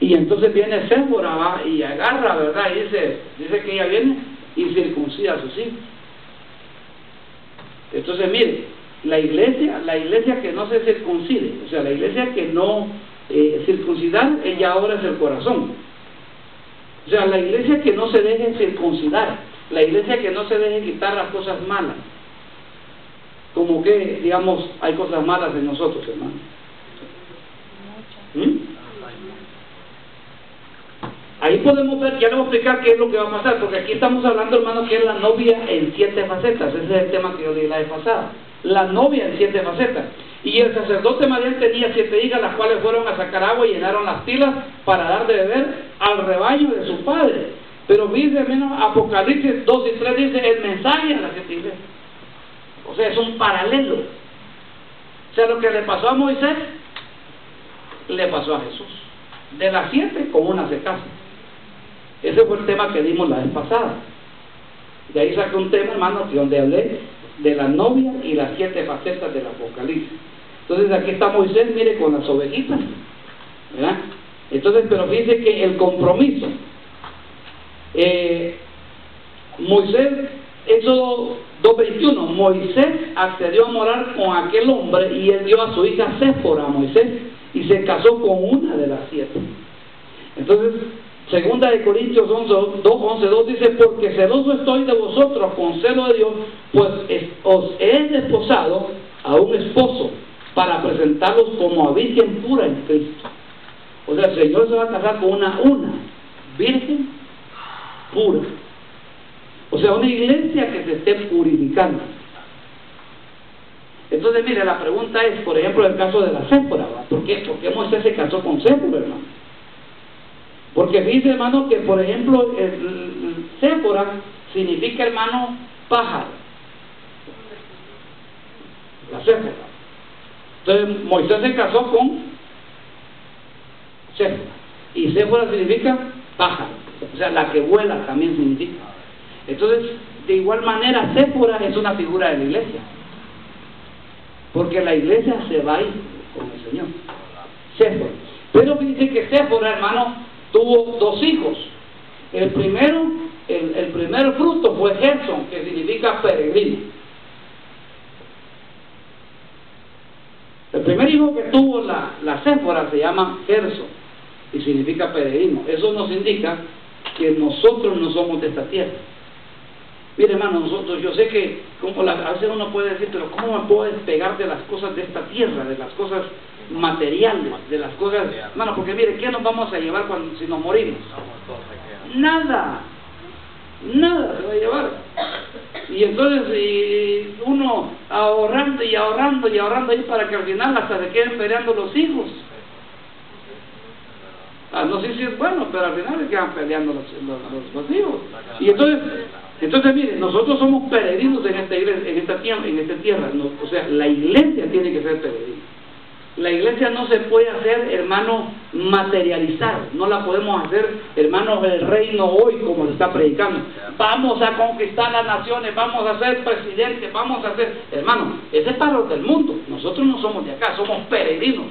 Y entonces viene Séfora y agarra, ¿verdad? Y dice que ella viene y circuncida a sus hijos. Entonces, mire, la iglesia que no se circuncide, o sea, la iglesia que no circuncidar, ella ahora es el corazón. O sea, la iglesia que no se deje circuncidar, la iglesia que no se deje quitar las cosas malas. Como que, digamos, hay cosas malas en nosotros, hermano. Ahí podemos ver, ya le voy a explicar qué es lo que va a pasar, porque aquí estamos hablando, hermano, que es la novia en 7 facetas. Ese es el tema que yo di la vez pasada. La novia en 7 facetas. Y el sacerdote Madián tenía 7 hijas, las cuales fueron a sacar agua y llenaron las pilas para dar de beber al rebaño de su padre. Pero fíjense, hermano, Apocalipsis 2 y 3 dice el mensaje a las 7 iglesias. O sea, es un paralelo. O sea, lo que le pasó a Moisés, le pasó a Jesús. De las 7, con una se casa. Ese fue el tema que dimos la vez pasada. De ahí saqué un tema, hermano, donde hablé de la novia y las 7 facetas del Apocalipsis. Entonces aquí está Moisés, mire, con las ovejitas, ¿verdad? Entonces, pero fíjense que el compromiso, Moisés, Éxodo 2:21, Moisés accedió a morar con aquel hombre y él dio a su hija Séfora a Moisés y se casó con una de las 7. Entonces, segunda de Corintios 11:2 dice, porque celoso estoy de vosotros con celo de Dios, pues os he desposado a un esposo para presentarlos como a virgen pura en Cristo. O sea, el Señor se va a casar con una virgen pura. O sea, una iglesia que se esté purificando. Entonces, mire, la pregunta es, por ejemplo, el caso de la Séfora, ¿por qué Moisés se casó con Séfora, hermano? Porque dice, hermano, que por ejemplo, el Séfora significa, hermano, pájaro. La Séfora. Entonces, Moisés se casó con Séfora significa pájaro, o sea, la que vuela también significa. Entonces, de igual manera, Séfora es una figura de la iglesia, porque la iglesia se va a ir con el Señor. Séfora. Pero dice que Séfora, hermano, tuvo 2 hijos. El primer fruto fue Gerson, que significa peregrino. El primer hijo que tuvo la Séfora se llama Gerson y significa peregrino. Eso nos indica que nosotros no somos de esta tierra. Mire, hermano, nosotros, yo sé que a veces uno puede decir, pero ¿cómo me puedo despegar de las cosas de esta tierra, de las cosas materiales, de las cosas, hermano? Porque mire, ¿qué nos vamos a llevar si nos morimos? Nada se va a llevar. Y entonces uno ahorrando ahí para que al final hasta se queden peleando los hijos. No sé si es bueno, pero al final se quedan peleando los hijos. Y entonces mire, nosotros somos peregrinos en esta iglesia, en esta tierra. O sea, la iglesia tiene que ser peregrina. La iglesia no se puede hacer, hermano, materializar. No la podemos hacer, hermanos, el reino hoy como se está predicando. Vamos a conquistar las naciones, vamos a ser presidentes, vamos a ser... Hermano, ese es para los del mundo. Nosotros no somos de acá, somos peregrinos.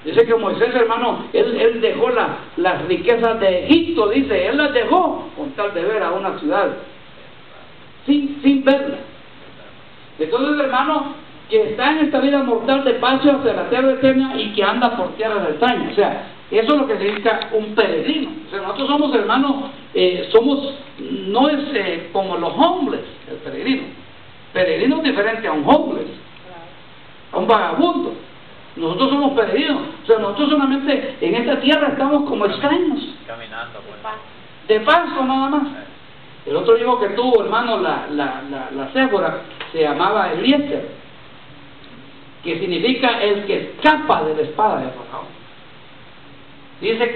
Dice que Moisés, hermano, él dejó las riquezas de Egipto, dice, él las dejó con tal de ver a una ciudad sin verla. Entonces, hermano, que está en esta vida mortal de paso hacia la tierra eterna y que anda por tierras extrañas. O sea, eso es lo que significa un peregrino. O sea, nosotros somos, hermanos, no es como los homeless, el peregrino. Peregrino es diferente a un homeless, a un vagabundo. Nosotros somos peregrinos. O sea, nosotros solamente en esta tierra estamos como extraños. Caminando, pues. De paso nada más. El otro hijo que tuvo, hermano, la Séfora, se llamaba Eliezer, que significa el que escapa de la espada de Faraón. Dice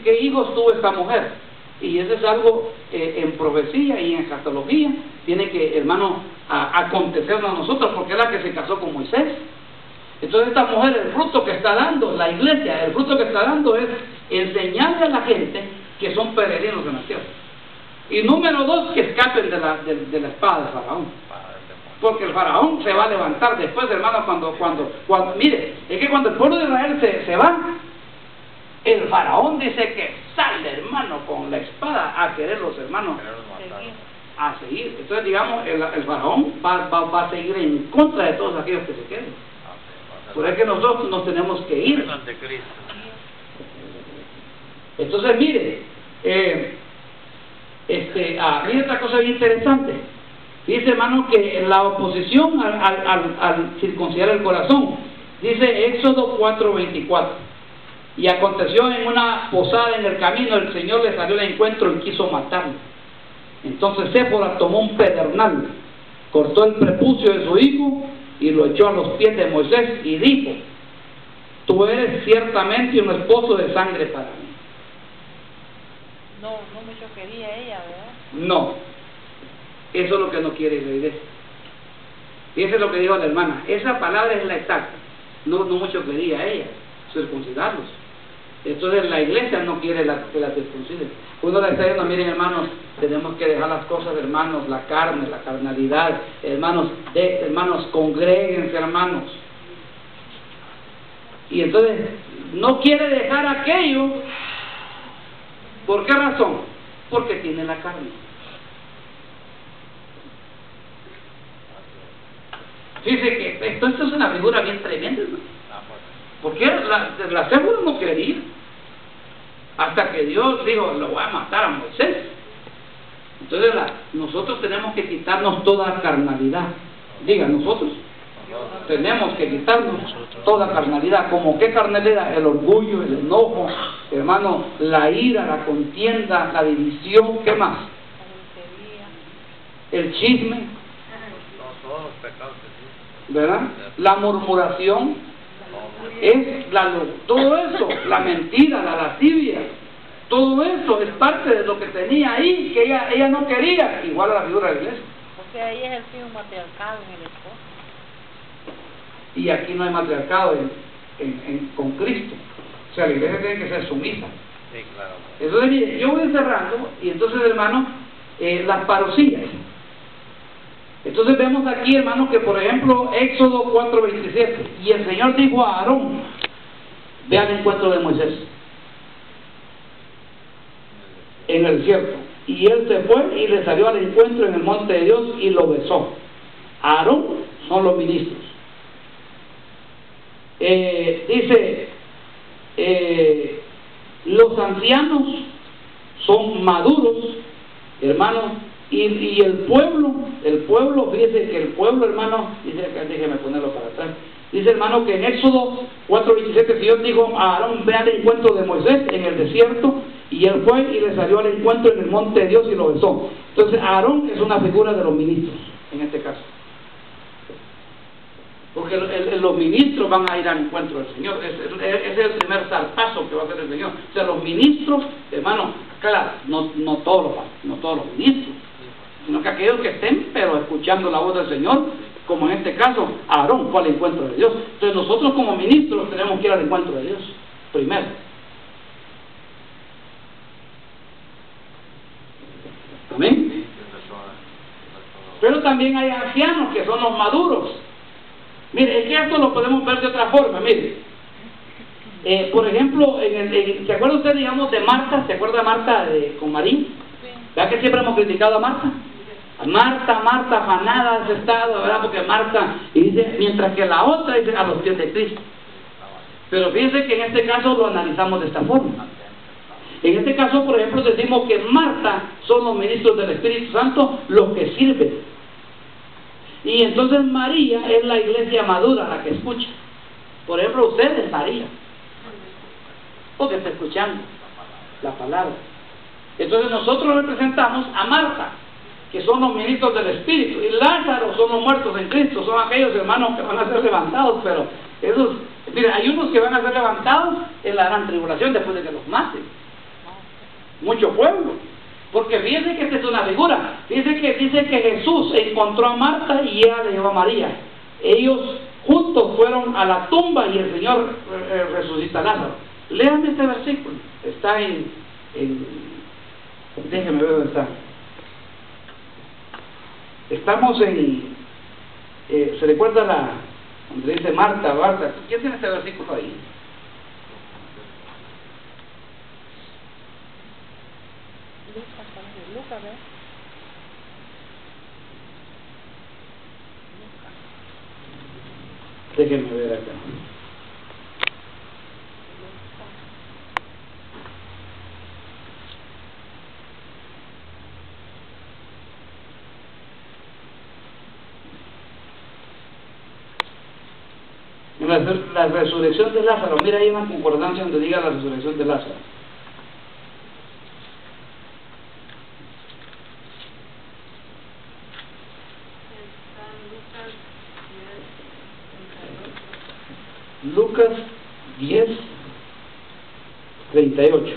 que hijos tuvo esta mujer, y eso es algo en profecía y en escatología tiene que, hermano, acontecernos a nosotros, porque es la que se casó con Moisés. Entonces esta mujer, el fruto que está dando la iglesia, el fruto que está dando es enseñarle a la gente que son peregrinos en la tierra. Y número 2, que escapen de la espada de Faraón. Porque el Faraón se va a levantar después, hermano, cuando mire, es que cuando el pueblo de Israel se va, el Faraón dice que sale, hermano, con la espada a querer los hermanos a seguir. Entonces, digamos, el Faraón va a seguir en contra de todos aquellos que se queden. Por eso es que nosotros nos tenemos que ir. Entonces, mire, mire otra cosa bien interesante. Dice, hermano, que la oposición al circuncidar el corazón, dice Éxodo 4:24, y aconteció en una posada en el camino, el Señor le salió al encuentro y quiso matarlo. Entonces Séfora tomó un pedernal, cortó el prepucio de su hijo y lo echó a los pies de Moisés y dijo: tú eres ciertamente un esposo de sangre para mí. No mucho quería ella, ¿verdad? No, eso es lo que no quiere la iglesia. Y eso es lo que dijo la hermana. Esa palabra es la exacta. No mucho quería ella circuncidarlos. Entonces la iglesia no quiere que la circunciden. Uno le está diciendo: miren, hermanos, tenemos que dejar las cosas, hermanos, la carne, la carnalidad, hermanos, congréguense, hermanos. Y entonces no quiere dejar aquello. ¿Por qué razón? Porque tiene la carne. Fíjese que esto es una figura bien tremenda, ¿no? Porque la Séfora no quería, hasta que Dios dijo: lo voy a matar a Moisés. Entonces nosotros tenemos que quitarnos toda carnalidad. Diga, nosotros tenemos que quitarnos toda carnalidad. ¿Como qué carnalidad? El orgullo, el enojo, hermano, la ira, la contienda, la división. ¿Qué más? El chisme, Todos los pecados, ¿verdad? La murmuración, todo eso, la mentira, la lascivia, todo eso es parte de lo que tenía ahí, que ella no quería, igual a la figura de la iglesia. O sea, ahí es el fin matriarcado en el esposo. Y aquí no hay matriarcado con Cristo. O sea, la iglesia tiene que ser sumisa. Sí, Entonces, mire, yo voy cerrando, y entonces, hermano, las parosías. Entonces vemos aquí, hermano, que por ejemplo, Éxodo 4:27, y el Señor dijo a Aarón, ve al encuentro de Moisés en el desierto, y él se fue y le salió al encuentro en el monte de Dios y lo besó. Aarón son los ministros. Dice, los ancianos son maduros, hermanos, y el pueblo, fíjese que el pueblo, hermano, dice, déjeme ponerlo para atrás, dice, hermano, que en Éxodo 4:27 Dios dijo a Aarón, ve al encuentro de Moisés en el desierto, y él fue y le salió al encuentro en el monte de Dios y lo besó. Entonces Aarón es una figura de los ministros en este caso, porque los ministros van a ir al encuentro del Señor. Es el primer zarpazo que va a hacer el Señor. O sea, los ministros, hermano, claro, no todos los ministros, sino que aquellos que estén, pero escuchando la voz del Señor, como en este caso, Aarón fue al encuentro de Dios. Entonces nosotros como ministros tenemos que ir al encuentro de Dios, primero. Amén. Pero también hay ancianos que son los maduros. Mire, es que esto lo podemos ver de otra forma, mire. Por ejemplo, ¿se acuerda usted, digamos, de Marta? ¿Se acuerda de Marta con María? Sí. ¿Verdad que siempre hemos criticado a Marta? Marta, afanada has estado, ¿verdad? Porque Marta, y dice, mientras que la otra dice a los pies de Cristo. Pero fíjense que en este caso lo analizamos de esta forma. En este caso, por ejemplo, decimos que Marta son los ministros del Espíritu Santo, los que sirven. Y entonces María es la iglesia madura, la que escucha. Por ejemplo, usted es María, porque está escuchando la palabra. Entonces nosotros representamos a Marta, que son los ministros del Espíritu, y Lázaro son los muertos en Cristo, son aquellos hermanos que van a ser levantados, pero esos, mire, hay unos que van a ser levantados en la gran tribulación después de que los maten. Mucho pueblo, porque fíjense que esta es una figura. Dice que Jesús encontró a Marta y ella le llevó a María. Ellos juntos fueron a la tumba y el Señor resucita a Lázaro. Léame este versículo, está déjeme ver dónde está. Estamos se recuerda donde dice Marta. ¿Quién tiene este versículo ahí? Lucas, ¿ves? Déjenme ver acá. La resurrección de Lázaro, mira, hay una concordancia donde diga la resurrección de Lázaro. Lucas 10:38.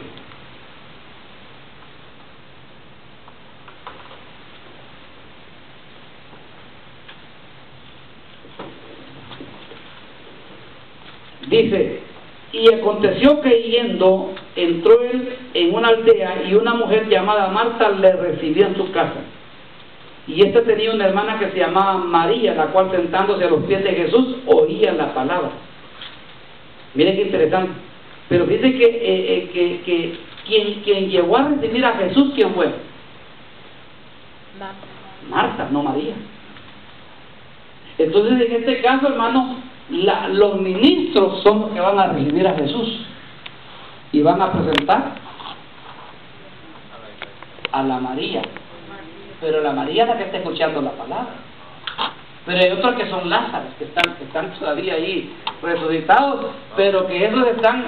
Dice, y aconteció que yendo, entró él en una aldea y una mujer llamada Marta le recibió en su casa. Y esta tenía una hermana que se llamaba María, la cual sentándose a los pies de Jesús oía la palabra. Miren qué interesante. Pero dice que quien llegó a recibir a Jesús, ¿quién fue? Marta, no María. Entonces, en este caso, hermano, los ministros son los que van a recibir a Jesús y van a presentar a la María. Pero la María es la que está escuchando la palabra. Pero hay otros que son Lázaros, que están todavía ahí resucitados, pero que esos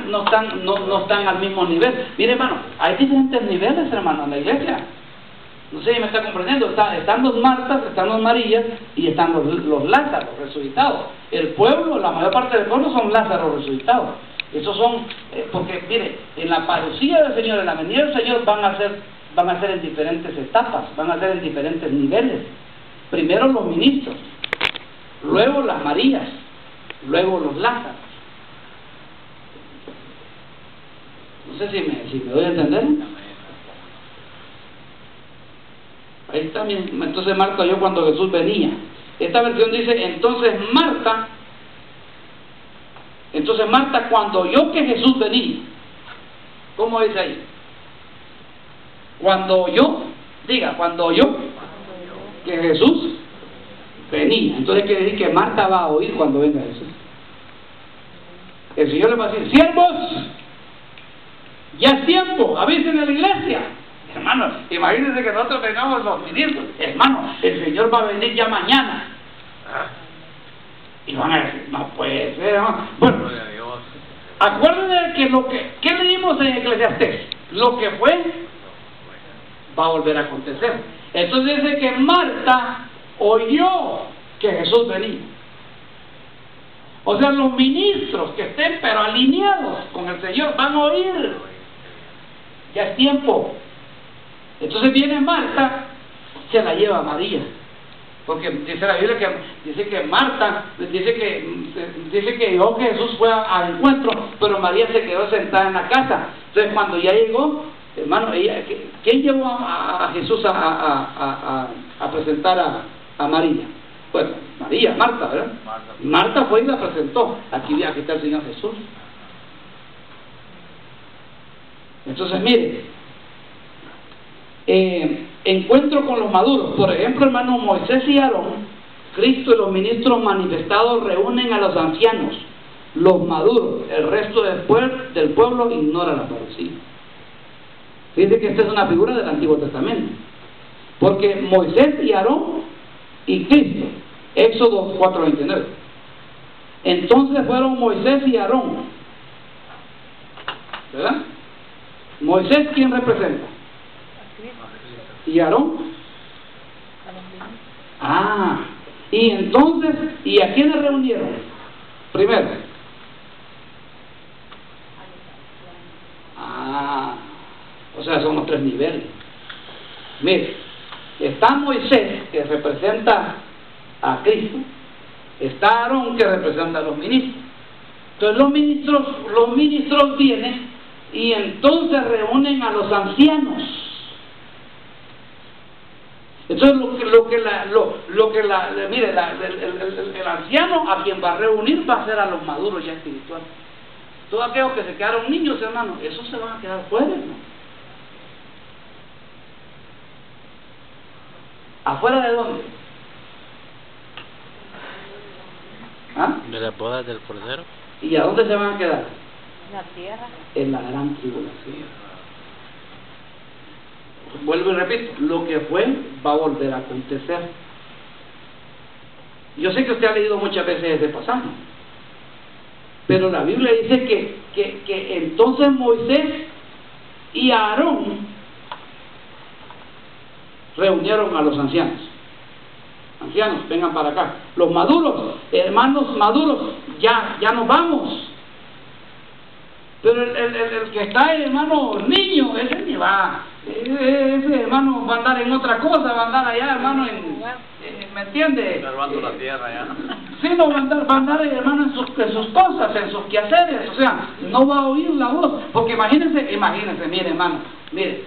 no están al mismo nivel. Mire, hermano, hay diferentes niveles, hermano, en la iglesia. No sé si me está comprendiendo. Están los Martas, están los Marías y están los Lázaros resucitados. El pueblo, la mayor parte del pueblo son Lázaros resucitados. Esos son, porque mire, en la parucía del Señor, en la venida del Señor van a ser en diferentes etapas, van a ser en diferentes niveles. Primero los ministros, luego las Marías, luego los Lázaros. No sé si me doy a entender. Ahí está, entonces Marta oyó cuando Jesús venía. Esta versión dice, entonces Marta cuando oyó que Jesús venía. ¿Cómo dice ahí? Cuando oyó que Jesús venía. Entonces quiere decir que Marta va a oír cuando venga Jesús. El Señor le va a decir, siervos, ya es tiempo, avisen a la iglesia. Hermano, imagínense que nosotros tengamos los ministros. Hermano, el Señor va a venir ya mañana. Y van a decir, no puede ser, hermano. Bueno, acuérdense que ¿qué leímos en Eclesiastés? Lo que fue va a volver a acontecer. Entonces dice que Marta oyó que Jesús venía. O sea, los ministros que estén pero alineados con el Señor van a oír. Ya es tiempo. Entonces viene Marta, se la lleva a María. Porque dice la Biblia que Marta dice que llegó que Jesús fue al encuentro, pero María se quedó sentada en la casa. Entonces cuando ya llegó, hermano, ¿quién llevó a Jesús a presentar a María? Pues María, Marta, ¿verdad? Marta fue y la presentó. Aquí está el Señor Jesús. Entonces mire, encuentro con los maduros. Por ejemplo, hermano, Moisés y Aarón, Cristo y los ministros manifestados reúnen a los ancianos, los maduros. El resto del pueblo ignora la parucía. Fíjense que esta es una figura del Antiguo Testamento, porque Moisés y Aarón y Cristo, Éxodo 4:29. Entonces fueron Moisés y Aarón, ¿verdad? Moisés, ¿quién representa? ¿Y Aarón? Y entonces, ¿y a quiénes reunieron? Primero. O sea, son los tres niveles. Mire, está Moisés, que representa a Cristo. Está Aarón, que representa a los ministros. Entonces los ministros vienen y entonces reúnen a los ancianos. Entonces el anciano a quien va a reunir va a ser a los maduros ya espirituales. Todos aquellos que se quedaron niños, hermano, esos se van a quedar fuera, ¿no? ¿Afuera de dónde? De las bodas del Cordero. ¿Y a dónde se van a quedar? En la tierra. En la gran tribulación. Vuelvo y repito, lo que fue va a volver a acontecer. Yo sé que usted ha leído muchas veces ese pasaje, pero la Biblia dice que entonces Moisés y Aarón reunieron a los ancianos. Ancianos, vengan para acá. Los maduros, hermanos maduros, ya nos vamos. Pero el que está, el hermano niño, ese ni va. Ese hermano va a andar en otra cosa, va a andar allá, hermano, ¿me entiende? Salvando la tierra ya. Sí, no, va a andar hermano en sus cosas, en sus quehaceres, o sea, no va a oír la voz. Porque imagínense, mire, hermano, mire,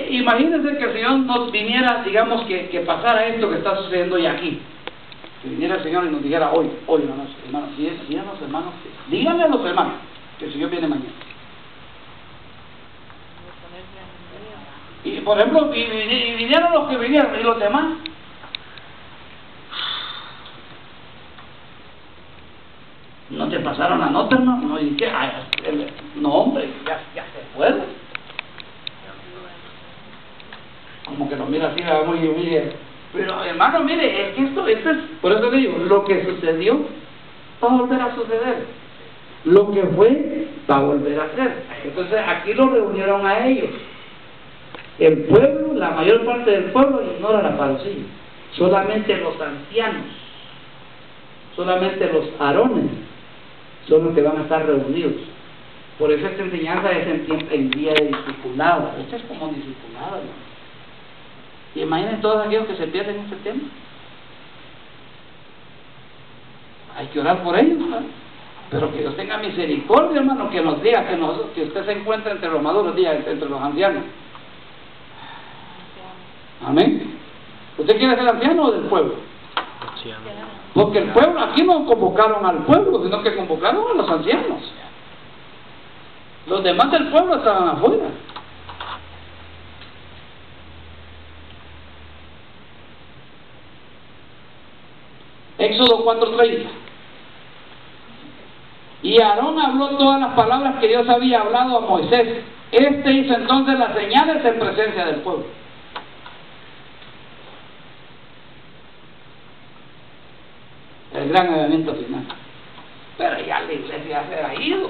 imagínense que el Señor nos viniera, digamos, que pasara esto que está sucediendo hoy aquí. Que viniera el Señor y nos dijera hoy, hermanos, díganle a los hermanos que el Señor viene mañana. Y por ejemplo, y vinieron los que vinieron, y los demás. ¿No te pasaron la nota, hermano? No, ¿y qué? No, hombre, ya se fue. Como que nos mira así, muy bien. Pero hermano, mire, es que esto es, por eso le digo, lo que sucedió va a volver a suceder. Lo que fue va a volver a ser. Entonces aquí lo reunieron a ellos. El pueblo, la mayor parte del pueblo ignora la parucía. Solamente los ancianos, solamente los Aarones son los que van a estar reunidos. Por eso esta enseñanza es en día de discipulado. Esto es como discipulado, ¿no? Y imaginen todos aquellos que se pierden en este tema. Hay que orar por ellos, ¿no? Pero que Dios tenga misericordia, hermano, que nos diga que usted se encuentra entre los maduros, diga, entre los ancianos. Amén. ¿Usted quiere ser anciano o del pueblo? Anciano. Porque el pueblo, aquí no convocaron al pueblo, sino que convocaron a los ancianos. Los demás del pueblo estaban afuera. Éxodo 4:30. Y Aarón habló todas las palabras que Dios había hablado a Moisés. Este hizo entonces las señales en presencia del pueblo. El gran evento final. Pero ya la iglesia se ha ido.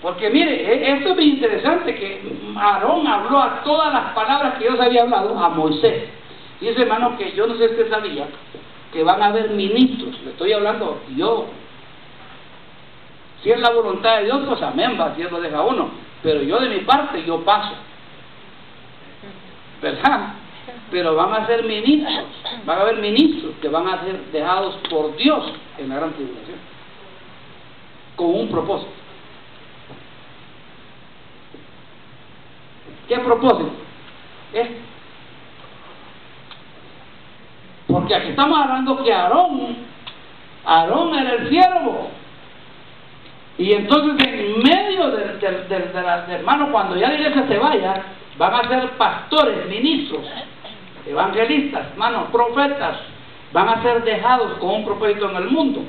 Porque mire, esto es muy interesante, que Aarón habló a todas las palabras que Dios había hablado a Moisés. Dice, hermano, que yo no sé si usted sabía que van a haber ministros. Le estoy hablando yo. Si es la voluntad de Dios, pues amén, va, si Dios lo deja a uno. Pero yo de mi parte, yo paso. ¿Verdad? Pero van a ser ministros. Van a haber ministros que van a ser dejados por Dios en la gran tribulación. Con un propósito. ¿Qué propósito? Porque aquí estamos hablando que Aarón era el siervo. Y entonces en medio del hermano, cuando ya la iglesia se vaya, van a ser pastores, ministros, evangelistas, hermanos, profetas, van a ser dejados con un propósito en el mundo.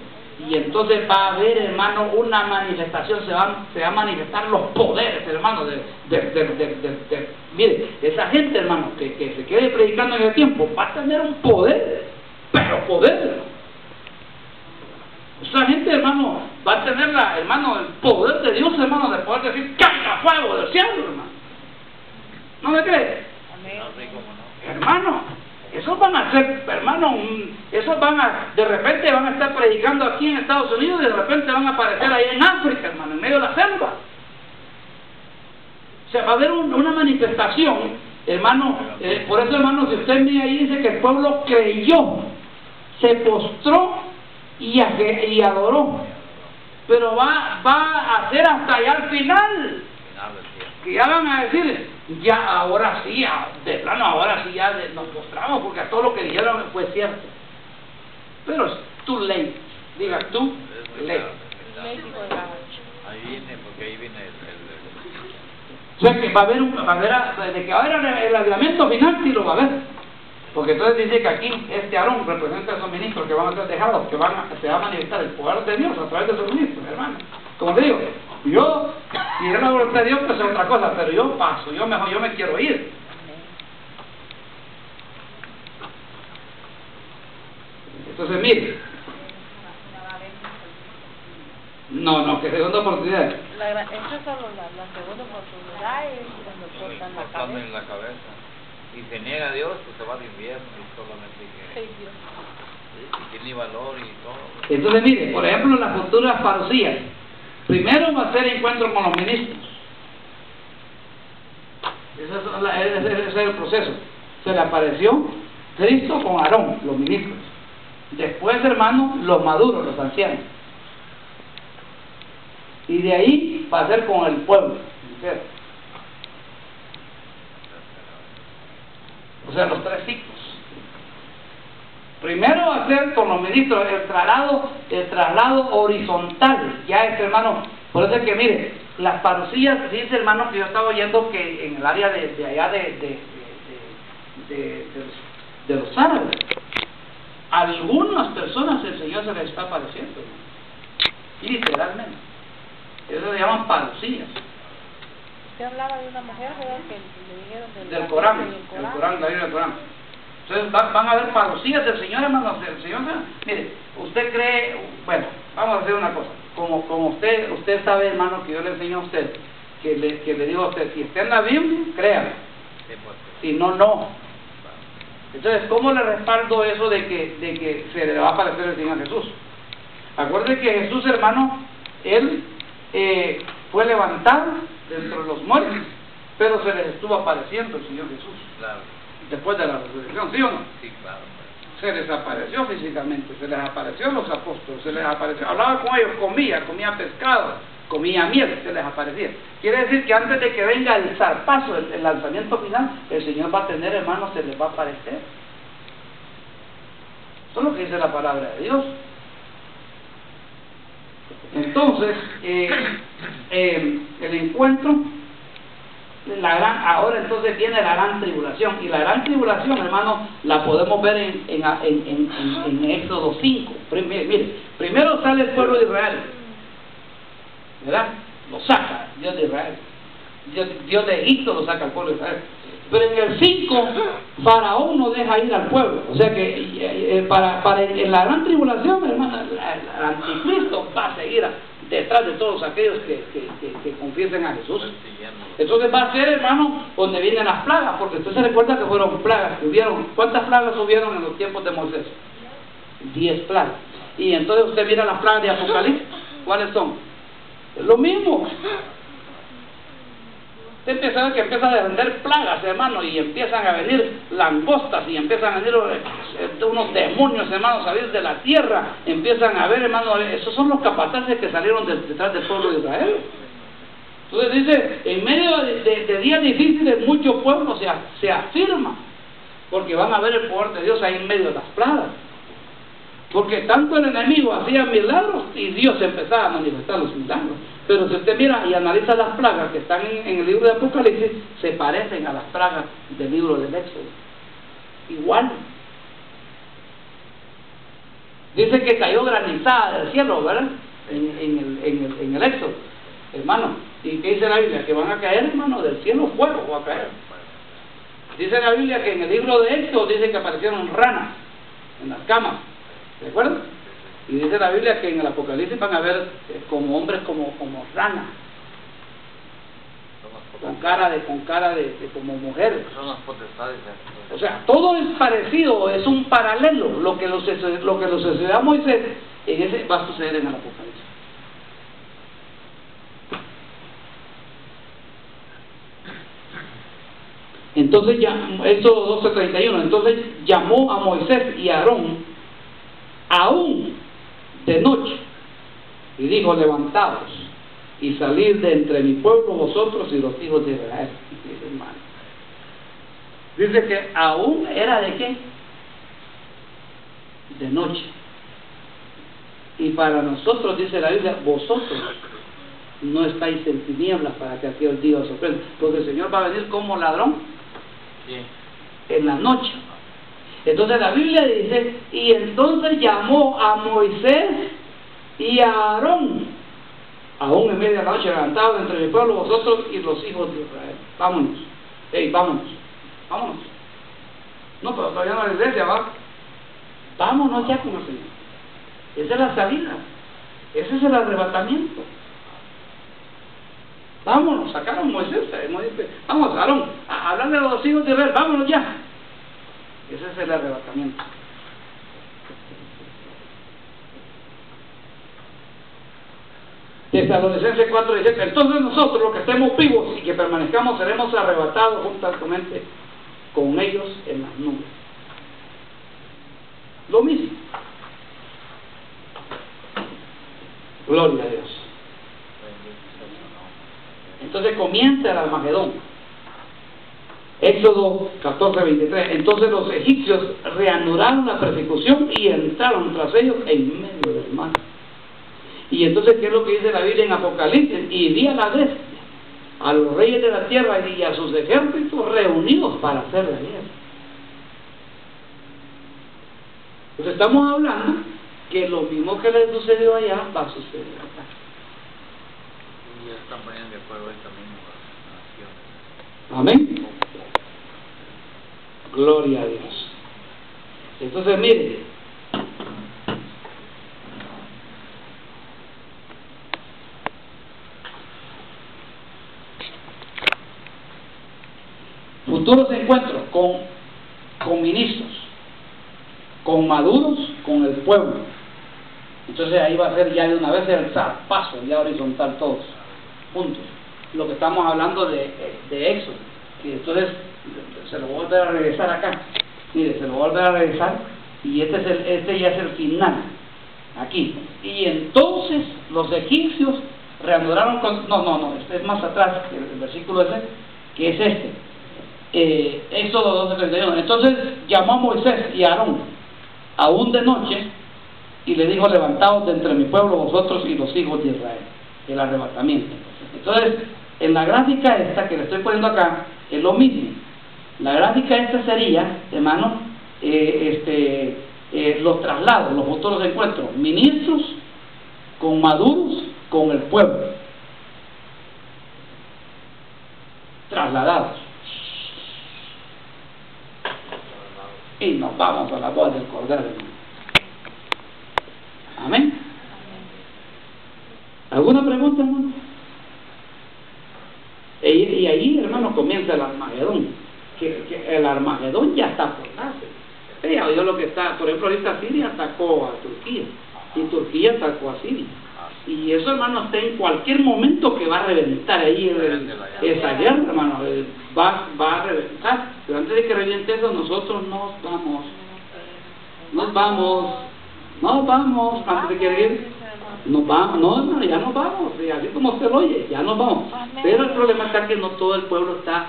Y entonces va a haber, hermano, una manifestación, se van a manifestar los poderes, hermano, mire, esa gente, hermano, que se quede predicando en el tiempo, va a tener un poder, pero poder, hermano. Esa gente, hermano, va a tener, hermano, el poder de Dios, hermano, de poder decir, caiga fuego del cielo, hermano. ¿No me cree? Hermano, esos van a ser, hermano, esos de repente van a estar predicando aquí en Estados Unidos y de repente van a aparecer ahí en África, hermano, en medio de la selva. O sea, va a haber una manifestación, hermano, por eso, hermano, si usted mira ahí, dice que el pueblo creyó, se postró y adoró, pero va a ser hasta allá al final, que ya van a decir, ya ahora sí, de plano, ahora sí ya nos postramos, porque a todo lo que dijeron fue cierto. Pero es too late, diga tú, late. Ahí viene, porque ahí viene O sea que va a haber, de que va a haber el avivamiento final, sí lo va a haber. Porque entonces dice que aquí Aarón representa a esos ministros que van a ser dejados, que se va a manifestar el poder de Dios a través de esos ministros, hermano. Como te digo, yo, si es la voluntad de Dios, pues es otra cosa, pero yo paso, yo me quiero ir. Entonces, mire. No, que segunda oportunidad. Esa es solo la segunda oportunidad y cuando cortan la cabeza. Y se niega a Dios, pues se va al infierno y solamente que... y tiene valor y todo. Entonces, mire, por ejemplo, las futuras parucías. Primero va a ser encuentro con los ministros. Ese es el proceso. Se le apareció Cristo con Aarón, los ministros. Después, hermano, los maduros, los ancianos. Y de ahí va a ser con el pueblo. O sea, los 3 ciclos. Primero va a ser con los ministros el traslado horizontal. Ya es, hermano, por eso es que mire, las parucías, dice, hermano, que yo estaba oyendo que en el área de allá de los árabes, algunas personas el Señor se les está apareciendo, hermano. Literalmente. Eso se llaman parucías. Usted hablaba de una mujer, ¿verdad? Que le dijeron del Corán, la Biblia del Corán. Entonces van a haber parucías del Señor, hermano. El Señor, mire, usted cree, bueno, vamos a hacer una cosa. Como usted sabe, hermano, que yo le enseño a usted, que le digo a usted, si está en la Biblia, créame. Si no, no. Entonces, ¿cómo le respaldo eso de que se le va a aparecer el Señor Jesús? Acuérdate que Jesús, hermano, Él fue levantado dentro de los muertos, pero se les estuvo apareciendo el Señor Jesús. Claro. Después de la resurrección, ¿sí o no? Sí, claro. se les apareció físicamente, se les apareció a los apóstoles, se les apareció, hablaba con ellos, comía pescado, comía miel, se les aparecía. Quiere decir que antes de que venga el zarpazo, el lanzamiento final, el Señor va a tener, hermanos, se les va a aparecer. Eso es lo que dice la palabra de Dios. Entonces, el encuentro, ahora entonces viene la gran tribulación, y la gran tribulación, hermano, la podemos ver en Éxodo 5. Mire, primero sale el pueblo de Israel, ¿verdad? Lo saca Dios de Israel, Dios de Egipto lo saca al pueblo de Israel. Pero en el 5, Faraón no deja ir al pueblo. O sea que en la gran tribulación, hermano, el anticristo va a seguir detrás de todos aquellos que confiesen a Jesús. Entonces va a ser, hermano, donde vienen las plagas, porque usted se recuerda que fueron plagas que hubieron. ¿Cuántas plagas hubieron en los tiempos de Moisés? 10 plagas. Y entonces usted mira las plagas de Apocalipsis, ¿cuáles son? Es lo mismo. Usted empieza a ver que empiezan a vender plagas, hermano, y empiezan a venir langostas, y empiezan a venir unos demonios, hermano, salir de la tierra, empiezan a ver, hermano, esos son los capataces que salieron detrás del pueblo de Israel. Entonces dice, en medio de días difíciles, muchos pueblos se afirman, porque van a ver el poder de Dios ahí en medio de las plagas. Porque tanto el enemigo hacía milagros y Dios empezaba a manifestar los milagros. Pero si usted mira y analiza las plagas que están en el libro de Apocalipsis, se parecen a las plagas del libro del Éxodo. Igual. Dice que cayó granizada del cielo, ¿verdad? En el Éxodo, hermano. ¿Y qué dice la Biblia? Que van a caer, hermano, del cielo fuego va a caer. Dice la Biblia que en el libro de Éxodo dice que aparecieron ranas en las camas. ¿De acuerdo? Y dice la Biblia que en el Apocalipsis van a ver como hombres como ranas, con cara de como mujeres. Son las potestades. O sea, todo es parecido, es un paralelo. Lo que lo sucedió a Moisés, en ese va a suceder en el Apocalipsis. Entonces ya, Éxodo 12:31, entonces llamó a Moisés y a Aarón aún de noche, y dijo: levantaos y salid de entre mi pueblo vosotros y los hijos de Israel. Dice que aún era de qué? De noche. Y para nosotros, dice la Biblia, vosotros no estáis en tinieblas para que aquel día os sorprenda, porque el Señor va a venir como ladrón en la noche. Entonces la Biblia dice, y entonces llamó a Moisés y a Aarón, aún en media noche, levantados entre mi pueblo vosotros y los hijos de Israel. Vámonos, vámonos. No, pero todavía no es la iglesia, va. Vámonos ya con el Señor. Esa es la salida, ese es el arrebatamiento. Vámonos, sacaron Moisés, vamos, Aarón, a hablarle a los hijos de Israel, vámonos ya. Ese es el arrebatamiento. Tesalonicenses 4:17. Entonces nosotros, los que estemos vivos y que permanezcamos, seremos arrebatados juntamente con ellos en las nubes. Lo mismo. Gloria a Dios. Entonces comienza el Armagedón. Éxodo 14:23. Entonces los egipcios reanudaron la persecución y entraron tras ellos en medio del mar. Y entonces, ¿qué es lo que dice la Biblia en Apocalipsis? Y vi a la bestia, a los reyes de la tierra y a sus ejércitos reunidos para hacer la guerra. Pues estamos hablando que lo mismo que le sucedió allá va a suceder acá. Y ya están poniendo de acuerdo esta misma nación. Amén. Gloria a Dios. Entonces, mire, futuros encuentros con ministros, con maduros, con el pueblo. Entonces ahí va a ser ya de una vez el zarpazo, ya horizontal todos juntos. Lo que estamos hablando de Éxodo. Y entonces se lo voy a volver a regresar acá. Mire, se lo voy a volver a regresar Y este ya es el final, aquí. Y entonces los egipcios reanudaron con... No, este es más atrás, el versículo ese, que es este. Éxodo 12:31. Entonces llamó a Moisés y a Aarón, aún de noche, y le dijo: levantaos de entre mi pueblo vosotros y los hijos de Israel. El arrebatamiento. Entonces, en la gráfica esta que le estoy poniendo acá, es lo mismo. La gráfica esta sería, hermano, los traslados, los futuros encuentros, ministros con maduros, con el pueblo, trasladados, y nos vamos a la voz del Cordero, hermano. Amén. ¿Alguna pregunta, hermano? Y ahí, hermano, comienza el Armagedón, que el Armagedón ya está por darse. Ya oído lo que está, por ejemplo, ahorita Siria atacó a Turquía, y Turquía atacó a Siria. Y eso, hermano, está en cualquier momento que va a reventar ahí esa guerra, hermano, va a reventar. Pero antes de que reviente eso, nosotros nos vamos, antes de que reviente, nos vamos, no, hermano, ya nos vamos, y así como usted lo oye, ya nos vamos. Pero el problema está que no todo el pueblo está,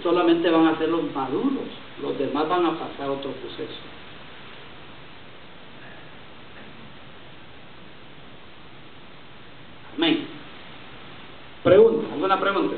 solamente van a ser los maduros, los demás van a pasar otro proceso. Amén. Pregunta, ¿alguna pregunta?